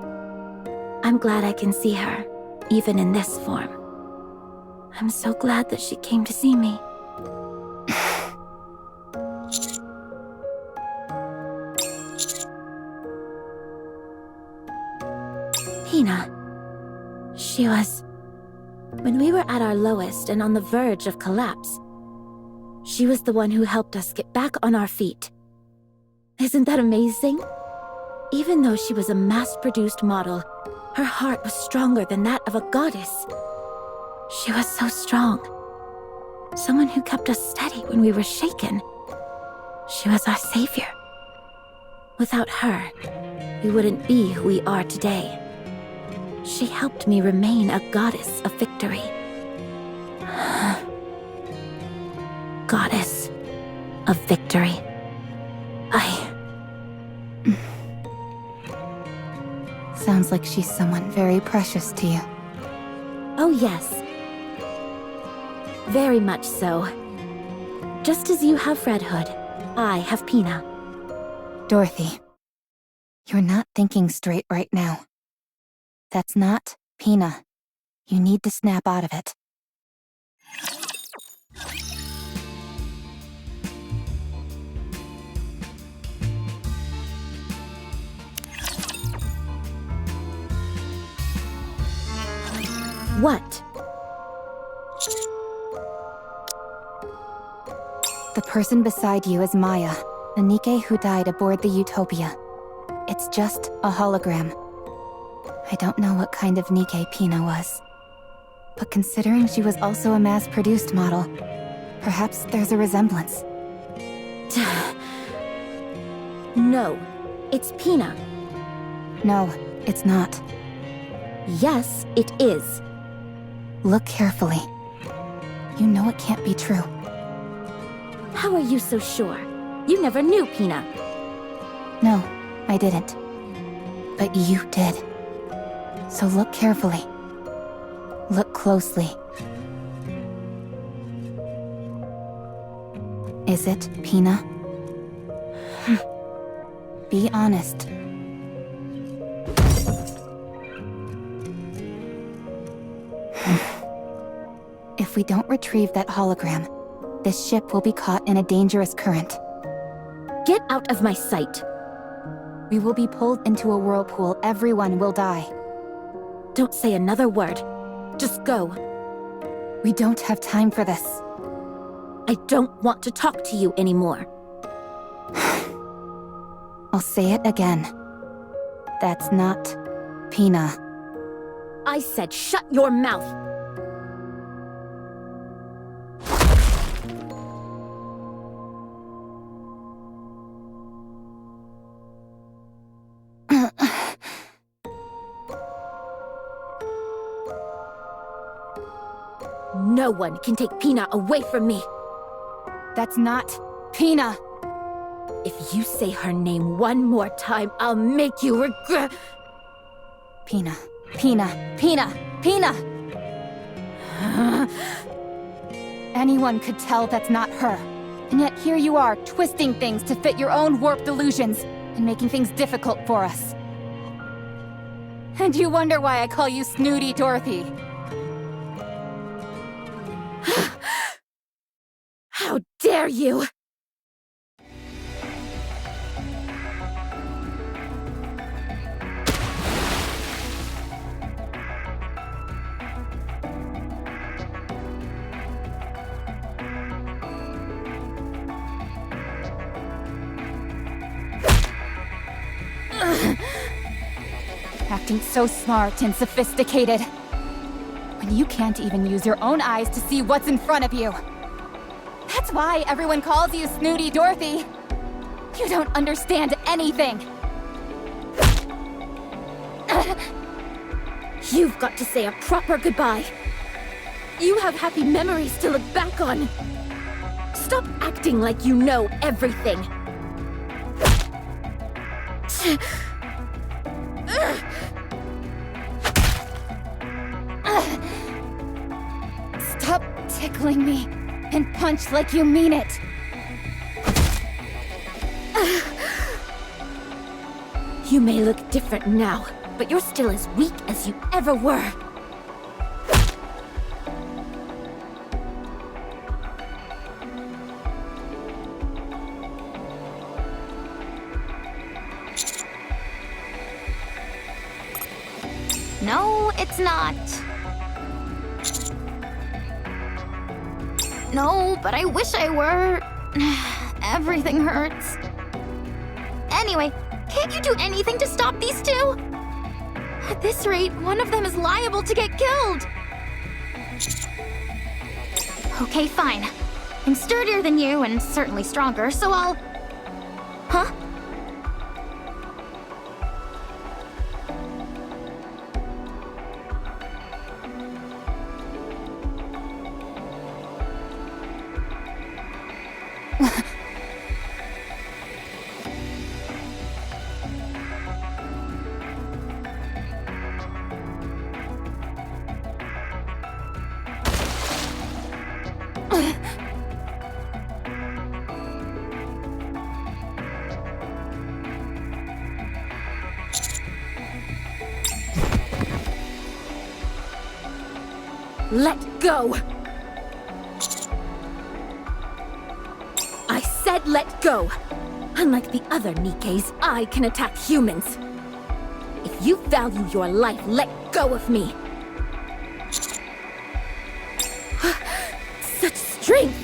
I'm glad I can see her, even in this form. I'm so glad that she came to see me. Pina. She was... When we were at our lowest and on the verge of collapse, she was the one who helped us get back on our feet. Isn't that amazing? Even though she was a mass-produced model, her heart was stronger than that of a goddess. She was so strong. Someone who kept us steady when we were shaken. She was our savior. Without her, we wouldn't be who we are today. She helped me remain a goddess of victory. Goddess of victory. Sounds like she's someone very precious to you. Oh yes. Very much so. Just as you have Red Hood, I have Pina. Dorothy, you're not thinking straight right now. That's not Pina. You need to snap out of it. What? The person beside you is Maya, a Nike who died aboard the Utopia. It's just a hologram. I don't know what kind of Nike Pina was. But considering she was also a mass-produced model, perhaps there's a resemblance. No, it's Pina. No, it's not. Yes, it is. Look carefully. You know it can't be true. How are you so sure? You never knew Pina. No, I didn't. But you did. So look carefully. Look closely. Is it Pina? Be honest. If we don't retrieve that hologram, this ship will be caught in a dangerous current. Get out of my sight. We will be pulled into a whirlpool. Everyone will die. Don't say another word. Just go. We don't have time for this. I don't want to talk to you anymore. I'll say it again. That's not Pina. I said shut your mouth. No one can take Pina away from me. That's not Pina. If you say her name one more time, I'll make you regret. Pina. Pina. Pina. Pina! Anyone could tell that's not her. And yet here you are, twisting things to fit your own warped illusions, and making things difficult for us. And you wonder why I call you Snooty Dorothy. How dare you! Acting so smart and sophisticated. When you can't even use your own eyes to see what's in front of you. That's why everyone calls you Snooty Dorothy. You don't understand anything. You've got to say a proper goodbye. You have happy memories to look back on. Stop acting like you know everything. Stop tickling me and punch like you mean it. You may look different now, but you're still as weak as you ever were. No, it's not. No, but I wish I were. Everything hurts. Anyway, can't you do anything to stop these two? At this rate, one of them is liable to get killed. Okay, fine. I'm sturdier than you and certainly stronger, so I'll... Huh? Let go! I said let go! Unlike the other Nikes, I can attack humans. If you value your life, let go of me! Such strength!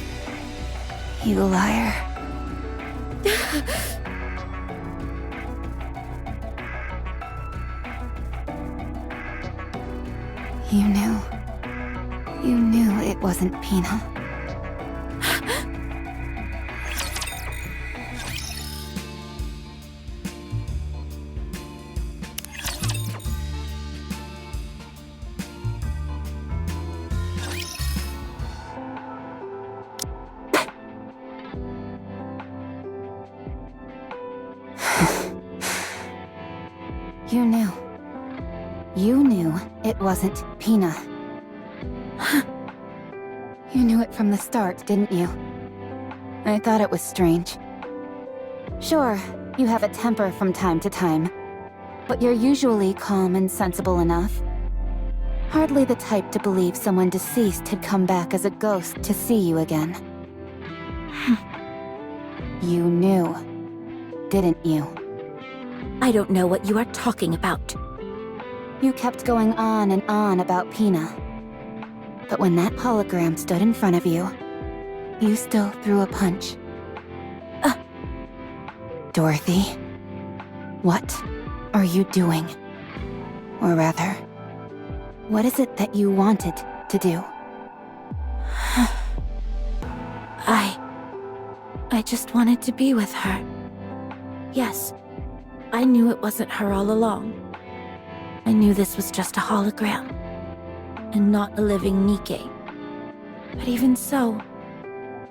You liar. You knew. You knew it wasn't Pina. You knew. You knew it wasn't Pina. You knew it from the start, didn't you? I thought it was strange. Sure, you have a temper from time to time, but you're usually calm and sensible enough. Hardly the type to believe someone deceased had come back as a ghost to see you again. You knew, didn't you? I don't know what you are talking about. You kept going on and on about Pina. But when that hologram stood in front of you, you still threw a punch. Dorothy, what are you doing? Or rather, what is it that you wanted to do? I just wanted to be with her. Yes, I knew it wasn't her all along. I knew this was just a hologram, and not a living Nike. But even so,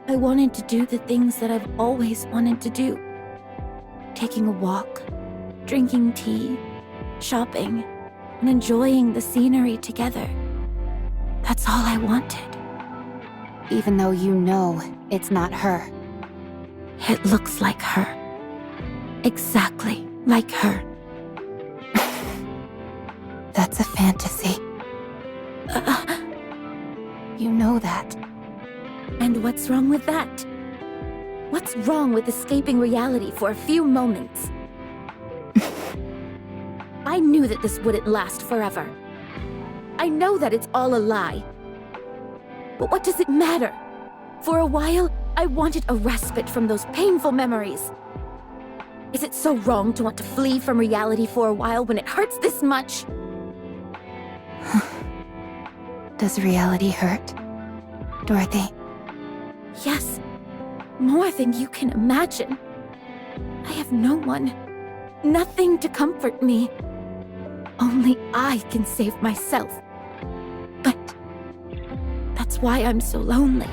I wanted to do the things that I've always wanted to do. Taking a walk, drinking tea, shopping, and enjoying the scenery together. That's all I wanted. Even though you know it's not her. It looks like her. Exactly like her. That's a fantasy. You know that. And what's wrong with that? What's wrong with escaping reality for a few moments? I knew that this wouldn't last forever. I know that it's all a lie. But what does it matter? For a while, I wanted a respite from those painful memories. Is it so wrong to want to flee from reality for a while when it hurts this much? Does reality hurt, Dorothy? Yes, more than you can imagine. I have no one, nothing to comfort me. Only I can save myself. But that's why I'm so lonely.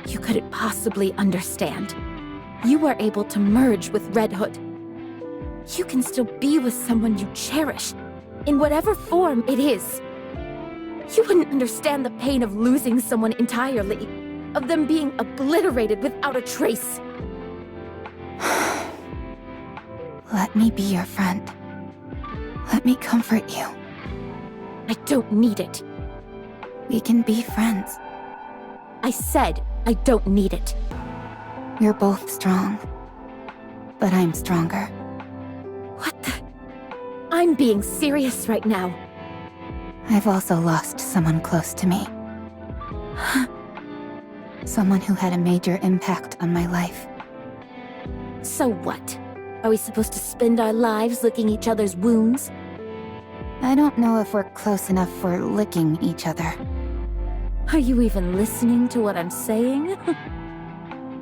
You couldn't possibly understand. You were able to merge with Red Hood. You can still be with someone you cherish, in whatever form it is. You wouldn't understand the pain of losing someone entirely, of them being obliterated without a trace. Let me be your friend. Let me comfort you. I don't need it. We can be friends. I said I don't need it. We're both strong. But I'm stronger. What the? I'm being serious right now. I've also lost someone close to me. Someone who had a major impact on my life. So what? Are we supposed to spend our lives licking each other's wounds? I don't know if we're close enough for licking each other. Are you even listening to what I'm saying?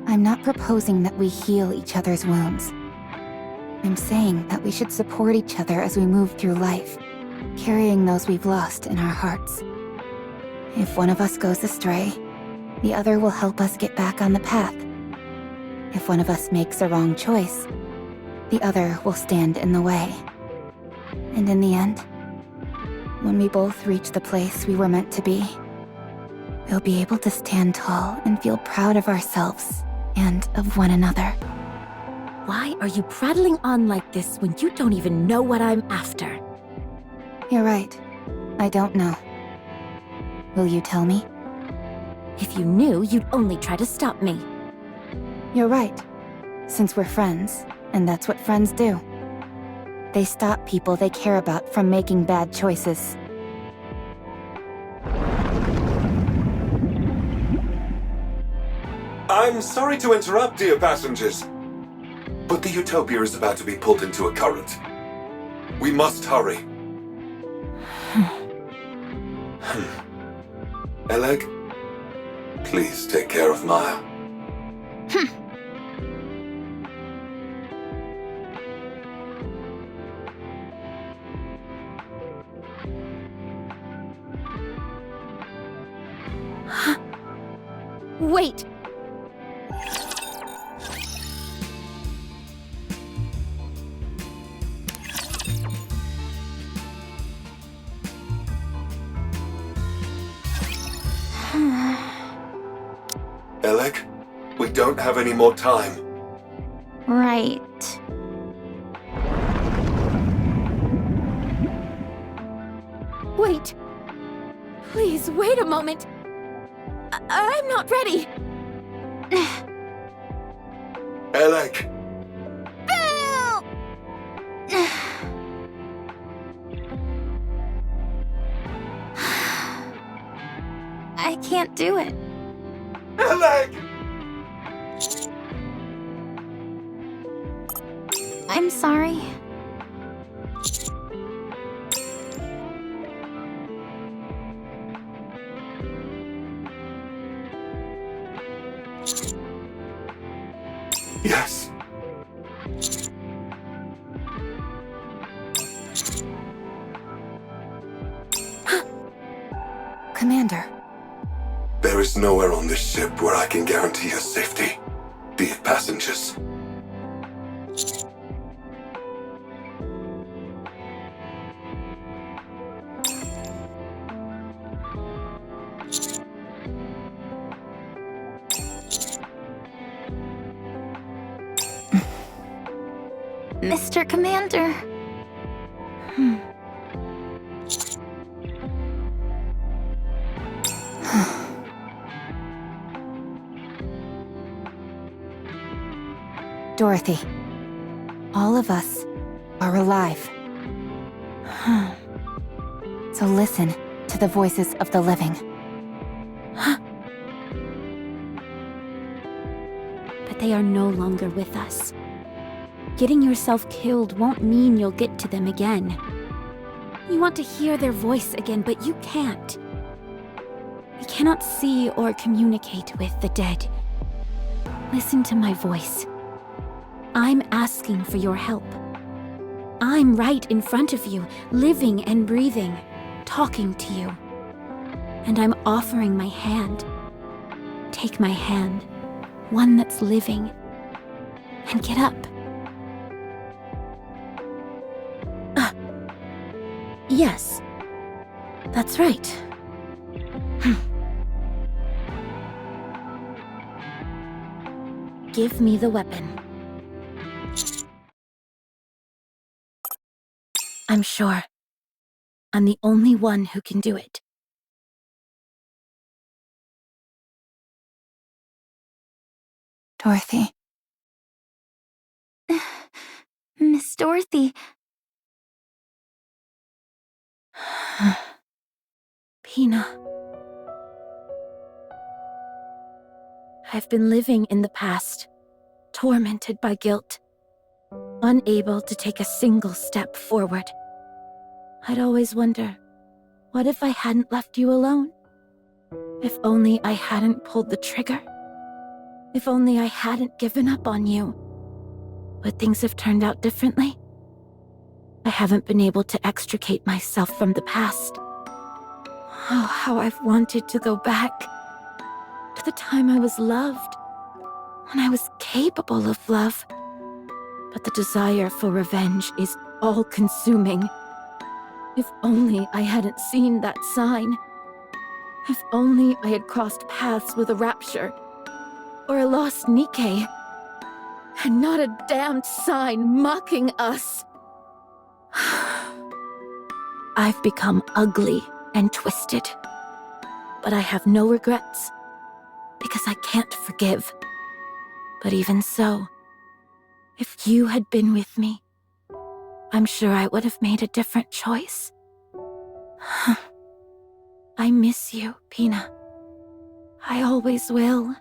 I'm not proposing that we heal each other's wounds. I'm saying that we should support each other as we move through life, carrying those we've lost in our hearts. If one of us goes astray, the other will help us get back on the path. If one of us makes a wrong choice, the other will stand in the way. And in the end, when we both reach the place we were meant to be, we'll be able to stand tall and feel proud of ourselves and of one another. Why are you prattling on like this when you don't even know what I'm after? You're right. I don't know. Will you tell me? If you knew, you'd only try to stop me. You're right. Since we're friends, and that's what friends do. They stop people they care about from making bad choices. I'm sorry to interrupt, dear passengers, but the Utopia is about to be pulled into a current. We must hurry. Eleg, please take care of Maya. Wait! Eleg, we don't have any more time. Right. Wait! Please, wait a moment! I'm not ready! Eleg! Bill! I can't do it. Eleg! I'm sorry. Yes. Commander. There is nowhere on this ship where I can guarantee your safety, dear passengers. Mr. Commander. Dorothy, all of us are alive. So listen to the voices of the living. But they are no longer with us. Getting yourself killed won't mean you'll get to them again. You want to hear their voice again, but you can't. We cannot see or communicate with the dead. Listen to my voice. I'm asking for your help. I'm right in front of you, living and breathing, talking to you. And I'm offering my hand. Take my hand, one that's living, and get up. Yes, that's right. Give me the weapon. I'm sure I'm the only one who can do it. Dorothy. Miss Dorothy. Pina. I've been living in the past, tormented by guilt, unable to take a single step forward. I'd always wonder, what if I hadn't left you alone? If only I hadn't pulled the trigger? If only I hadn't given up on you? Would things have turned out differently? I haven't been able to extricate myself from the past. Oh, how I've wanted to go back to the time I was loved, when I was capable of love. But the desire for revenge is all-consuming. If only I hadn't seen that sign. If only I had crossed paths with a rapture, or a lost Nike, and not a damned sign mocking us. I've become ugly and twisted, but I have no regrets, because I can't forgive. But even so, if you had been with me, I'm sure I would have made a different choice. I miss you, Pina. I always will.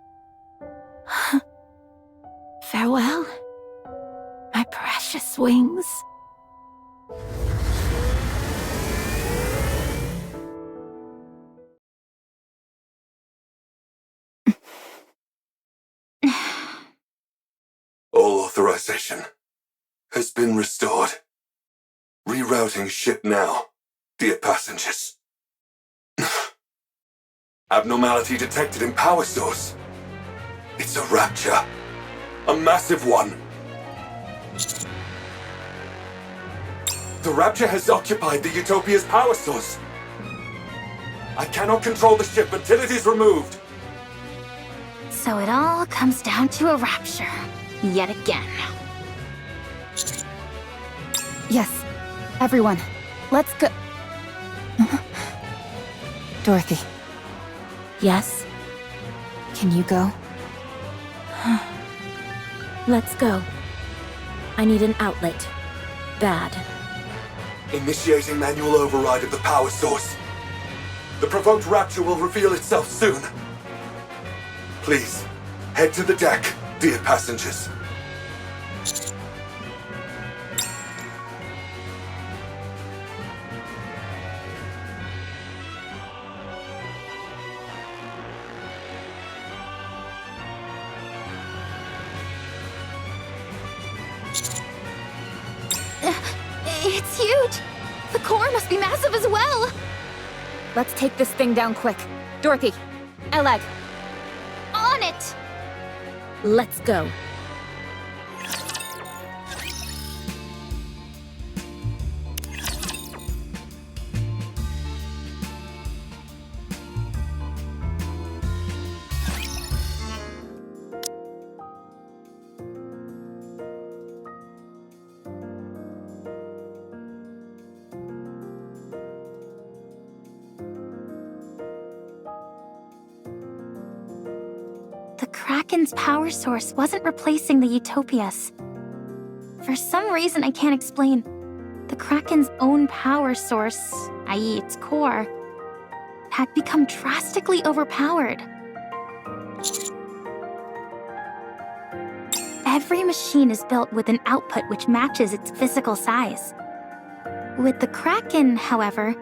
Farewell, my precious wings. All authorization has been restored. Rerouting ship now, dear passengers. Abnormality detected in power source. It's a rapture. A massive one. The rapture has occupied the Utopia's power source. I cannot control the ship until it is removed. So it all comes down to a rapture, yet again. Yes, everyone, let's go. Dorothy, Yes, can you go? let's go. I need an outlet. Bad. Initiating manual override of the power source. The provoked rapture will reveal itself soon. Please, head to the deck, dear passengers. It's huge! The core must be massive as well! Let's take this thing down quick. Dorothy, Elag, On it! Let's go. The Kraken's power source wasn't replacing the Utopias. For some reason I can't explain, the Kraken's own power source, i.e. its core, had become drastically overpowered. Every machine is built with an output which matches its physical size. With the Kraken, however,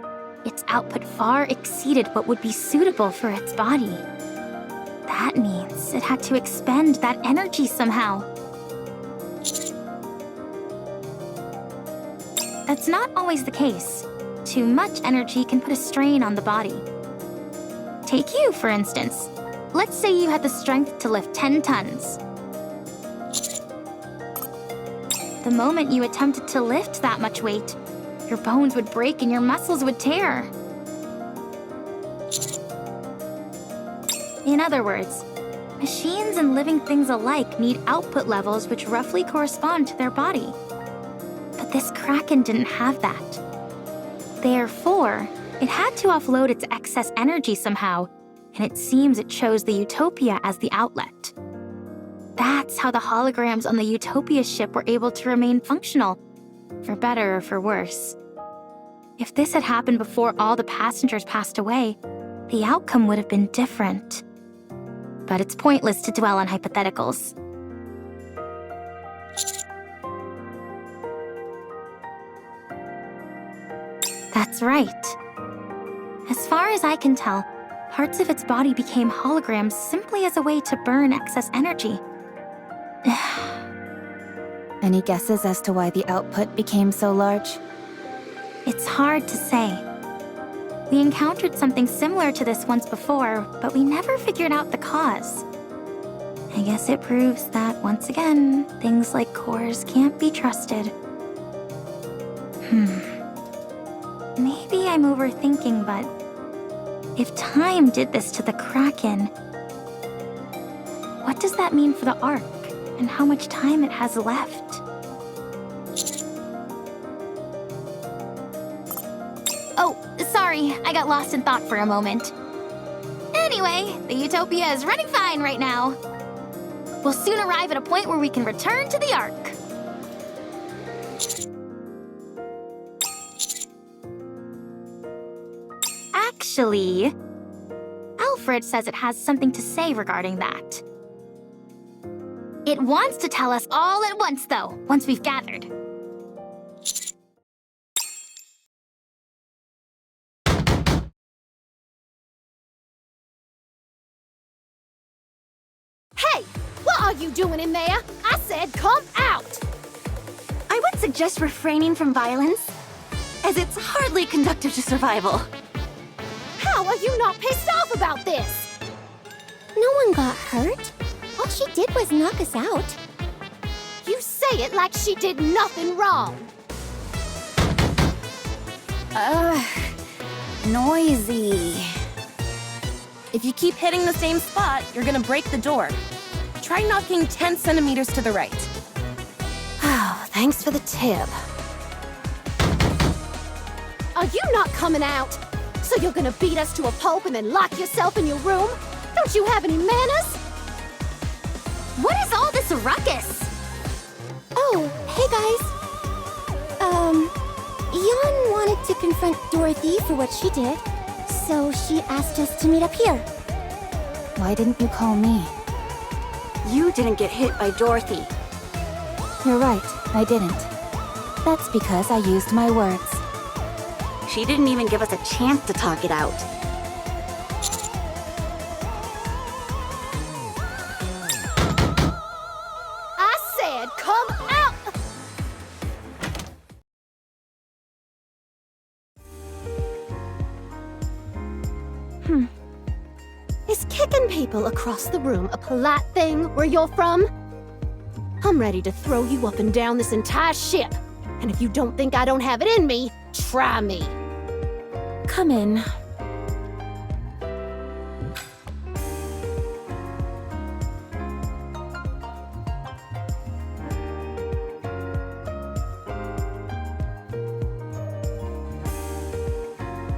its output far exceeded what would be suitable for its body. That means it had to expend that energy somehow. That's not always the case. Too much energy can put a strain on the body. Take you, for instance. Let's say you had the strength to lift 10 tons. The moment you attempted to lift that much weight, your bones would break and your muscles would tear. In other words, machines and living things alike need output levels which roughly correspond to their body. But this Kraken didn't have that. Therefore, it had to offload its excess energy somehow, and it seems it chose the Utopia as the outlet. That's how the holograms on the Utopia ship were able to remain functional, for better or for worse. If this had happened before all the passengers passed away, the outcome would have been different. But it's pointless to dwell on hypotheticals. That's right. As far as I can tell, parts of its body became holograms simply as a way to burn excess energy. Any guesses as to why the output became so large? It's hard to say. We encountered something similar to this once before, but we never figured out the cause. I guess it proves that, once again, things like cores can't be trusted. Maybe I'm overthinking, but if time did this to the Kraken, what does that mean for the Ark, and how much time it has left? Oh, sorry, I got lost in thought for a moment. Anyway, the Utopia is running fine right now. We'll soon arrive at a point where we can return to the Ark. Actually, Alfred says it has something to say regarding that. It wants to tell us all at once, though, once we've gathered. Hey! What are you doing in there? I said come out! I would suggest refraining from violence, as it's hardly conducive to survival. How are you not pissed off about this? No one got hurt. All she did was knock us out. You say it like she did nothing wrong. Noisy. If you keep hitting the same spot, you're gonna break the door. Try knocking 10 centimeters to the right. Oh, thanks for the tip. Are you not coming out? So you're gonna beat us to a pulp and then lock yourself in your room? Don't you have any manners? What is all this ruckus? Oh, hey guys. Yon wanted to confront Dorothy for what she did, so she asked us to meet up here. Why didn't you call me? You didn't get hit by Dorothy. You're right, I didn't. That's because I used my words. She didn't even give us a chance to talk it out. I said come out! Is kicking people across the room a polite thing where you're from? I'm ready to throw you up and down this entire ship. And if you don't think I don't have it in me, try me. Come in.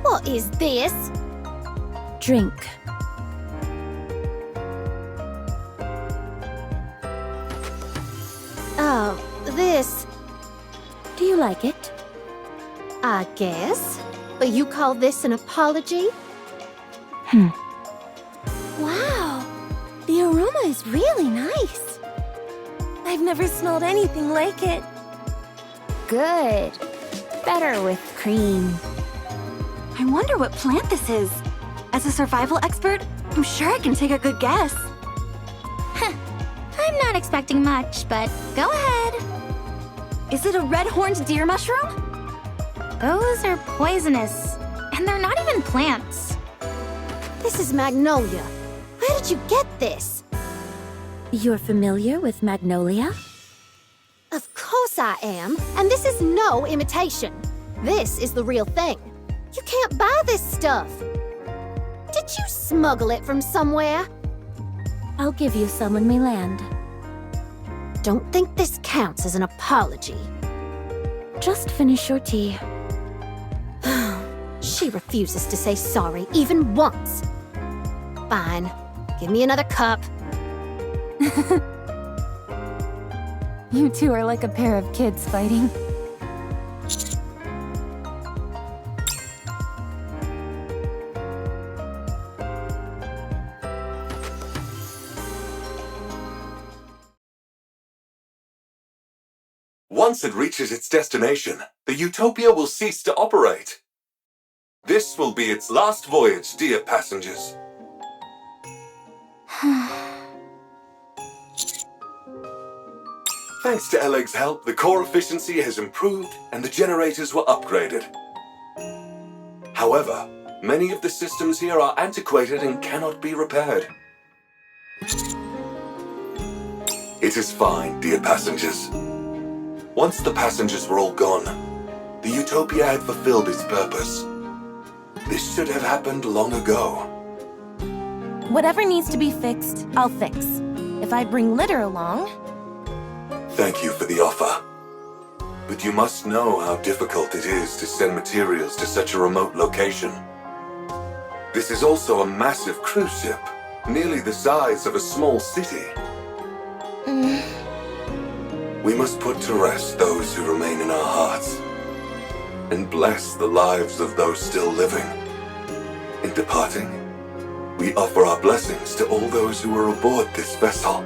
What is this? Drink. Oh, this, Do you like it? I guess. But you call this an apology? Wow, the aroma is really nice. I've never smelled anything like it. Good. Better with cream. I wonder what plant this is. As a survival expert, I'm sure I can take a good guess. I'm not expecting much, but go ahead. Is it a red-horned deer mushroom? Those are poisonous, and they're not even plants. This is magnolia. Where did you get this? You're familiar with magnolia? Of course I am, and this is no imitation. This is the real thing. You can't buy this stuff. Did you smuggle it from somewhere? I'll give you some when we land. Don't think this counts as an apology. Just finish your tea. She refuses to say sorry even once. Fine. Give me another cup. You two are like a pair of kids fighting. Once it reaches its destination, the Utopia will cease to operate. This will be its last voyage, dear passengers. Thanks to Eleg's help, the core efficiency has improved and the generators were upgraded. However, many of the systems here are antiquated and cannot be repaired. It is fine, dear passengers. Once the passengers were all gone, the Utopia had fulfilled its purpose. This should have happened long ago. Whatever needs to be fixed, I'll fix. If I bring litter along... Thank you for the offer. But you must know how difficult it is to send materials to such a remote location. This is also a massive cruise ship, nearly the size of a small city. We must put to rest those who remain in our hearts, and bless the lives of those still living. In departing, we offer our blessings to all those who are aboard this vessel.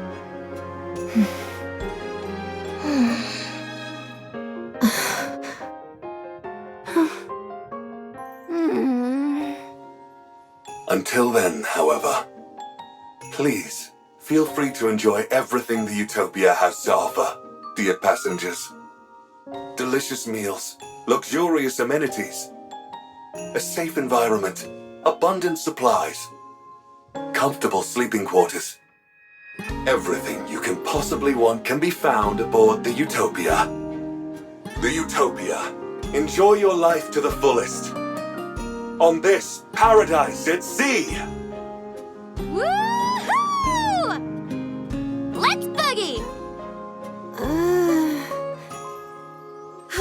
Until then, however, please feel free to enjoy everything the Utopia has to offer, dear passengers. Delicious meals, luxurious amenities, a safe environment, abundant supplies, comfortable sleeping quarters. Everything you can possibly want can be found aboard the Utopia. The Utopia. Enjoy your life to the fullest. On this paradise at sea. Woohoo! Let's boogie!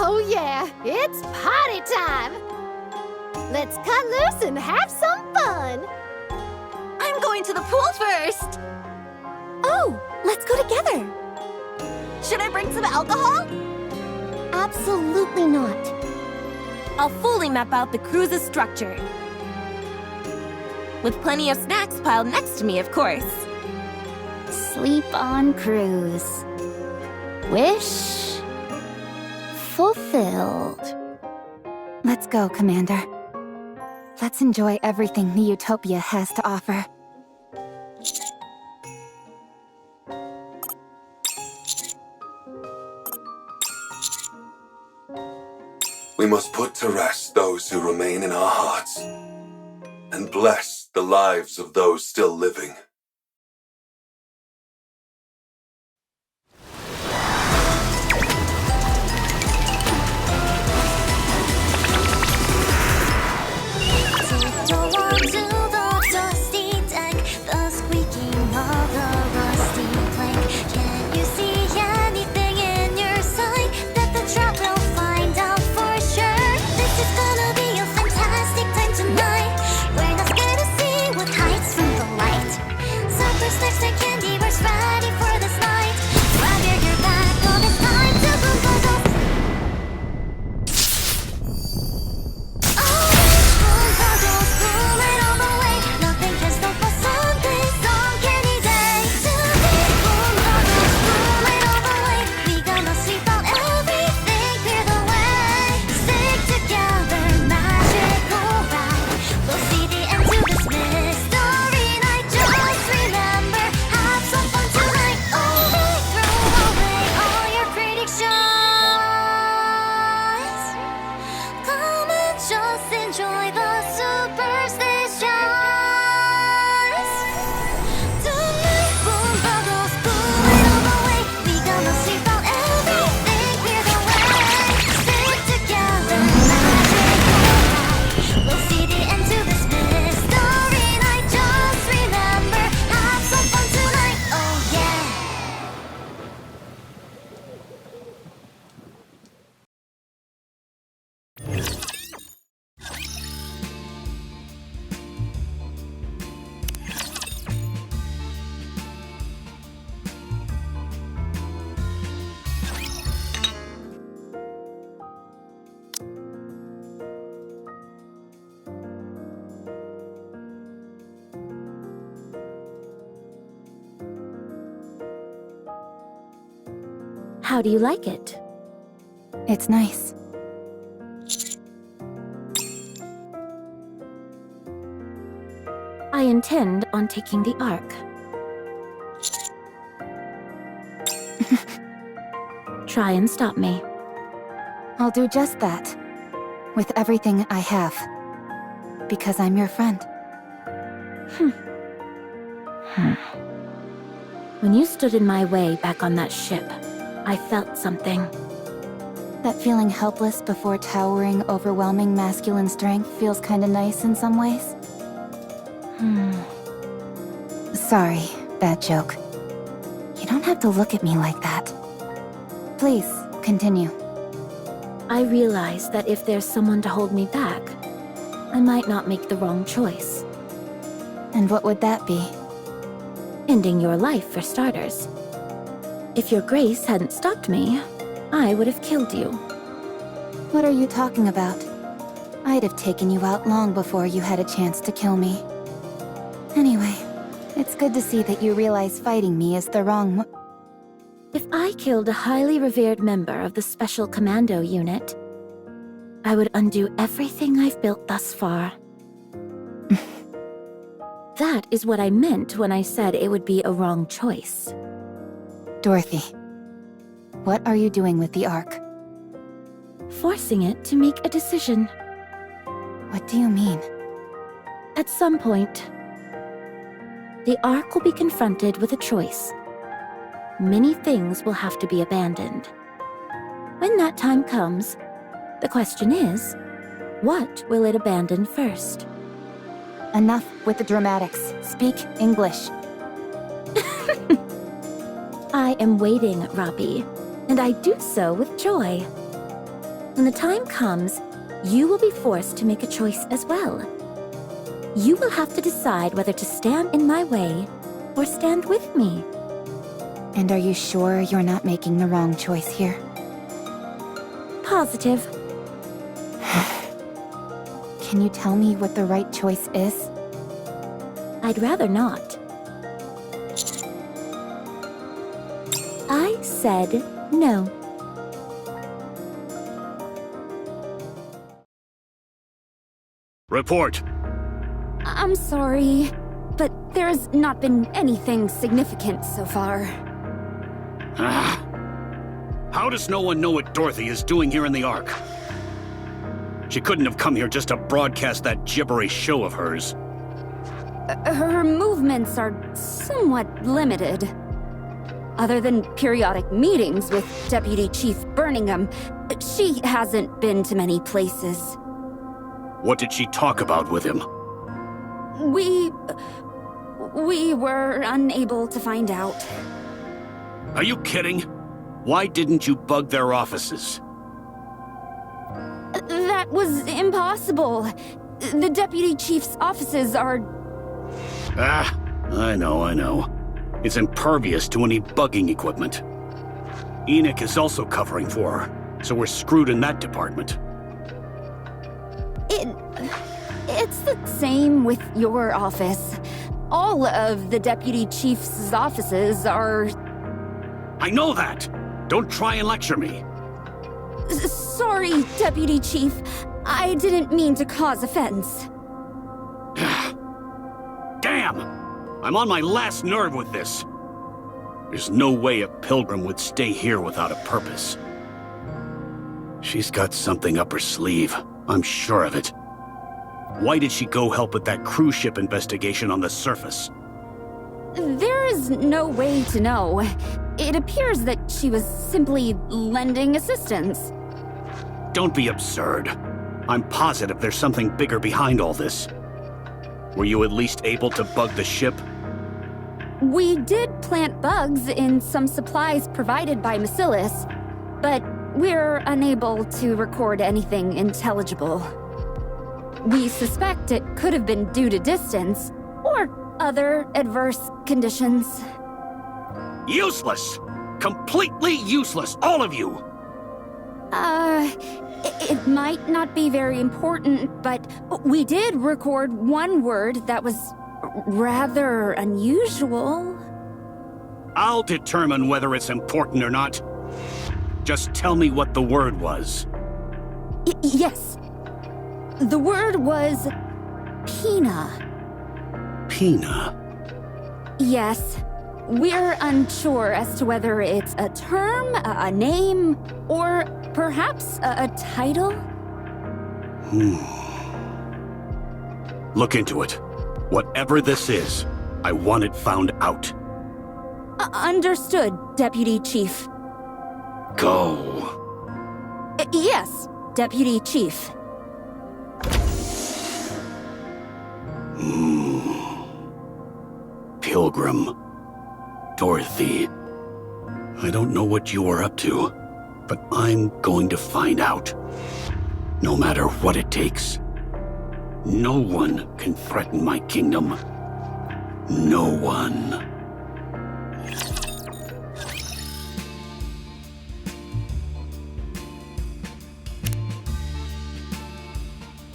Oh yeah, it's party time! Let's cut loose and have some fun! I'm going to the pool first! Oh, let's go together! Should I bring some alcohol? Absolutely not. I'll fully map out the cruise's structure. With plenty of snacks piled next to me, of course. Sleep on cruise. Wish fulfilled. Let's go, Commander. Let's enjoy everything the Utopia has to offer. We must put to rest those who remain in our hearts, and bless the lives of those still living. How do you like it? It's nice. I intend on taking the Ark. Try and stop me. I'll do just that. With everything I have. Because I'm your friend. When you stood in my way back on that ship, I felt something. That feeling helpless before towering, overwhelming masculine strength feels kinda nice in some ways. Sorry, bad joke. You don't have to look at me like that. Please, continue. I realize that if there's someone to hold me back, I might not make the wrong choice. And what would that be? Ending your life, for starters. If your grace hadn't stopped me, I would have killed you. What are you talking about? I'd have taken you out long before you had a chance to kill me. Anyway, it's good to see that you realize fighting me is the wrong If I killed a highly revered member of the Special Commando Unit, I would undo everything I've built thus far. That is what I meant when I said it would be a wrong choice. Dorothy, what are you doing with the Ark? Forcing it to make a decision. What do you mean? At some point, the Ark will be confronted with a choice. Many things will have to be abandoned. When that time comes, the question is, what will it abandon first? Enough with the dramatics. Speak English. I am waiting, Robbie, and I do so with joy. When the time comes, you will be forced to make a choice as well. You will have to decide whether to stand in my way or stand with me. And are you sure you're not making the wrong choice here? Positive. Can you tell me what the right choice is? I'd rather not. I said no. Report. I'm sorry, but there's not been anything significant so far. How does no one know what Dorothy is doing here in the Ark? She couldn't have come here just to broadcast that gibberish show of hers. Her movements are somewhat limited. Other than periodic meetings with Deputy Chief Birmingham, she hasn't been to many places. What did she talk about with him? We were unable to find out. Are you kidding? Why didn't you bug their offices? That was impossible. The Deputy Chief's offices are... I know. It's impervious to any bugging equipment. Enoch is also covering for her, so we're screwed in that department. It's the same with your office. All of the Deputy Chief's offices are... I know that! Don't try and lecture me. Sorry, Deputy Chief. I didn't mean to cause offense. Damn! I'm on my last nerve with this. There's no way a pilgrim would stay here without a purpose. She's got something up her sleeve. I'm sure of it. Why did she go help with that cruise ship investigation on the surface? There is no way to know. It appears that she was simply lending assistance. Don't be absurd. I'm positive there's something bigger behind all this. Were you at least able to bug the ship? We did plant bugs in some supplies provided by Macillus, but we're unable to record anything intelligible. We suspect it could have been due to distance, or other adverse conditions. Useless! Completely useless, all of you! It might not be very important, but we did record one word that was rather unusual. I'll determine whether it's important or not. Just tell me what the word was. Yes. The word was... Pina. Pina? Yes. We're unsure as to whether it's a term, a name, or perhaps a title? Look into it. Whatever this is, I want it found out. Understood, Deputy Chief. Go. Yes, Deputy Chief. Pilgrim. Dorothy. I don't know what you are up to, but I'm going to find out. No matter what it takes. No one can threaten my kingdom. No one.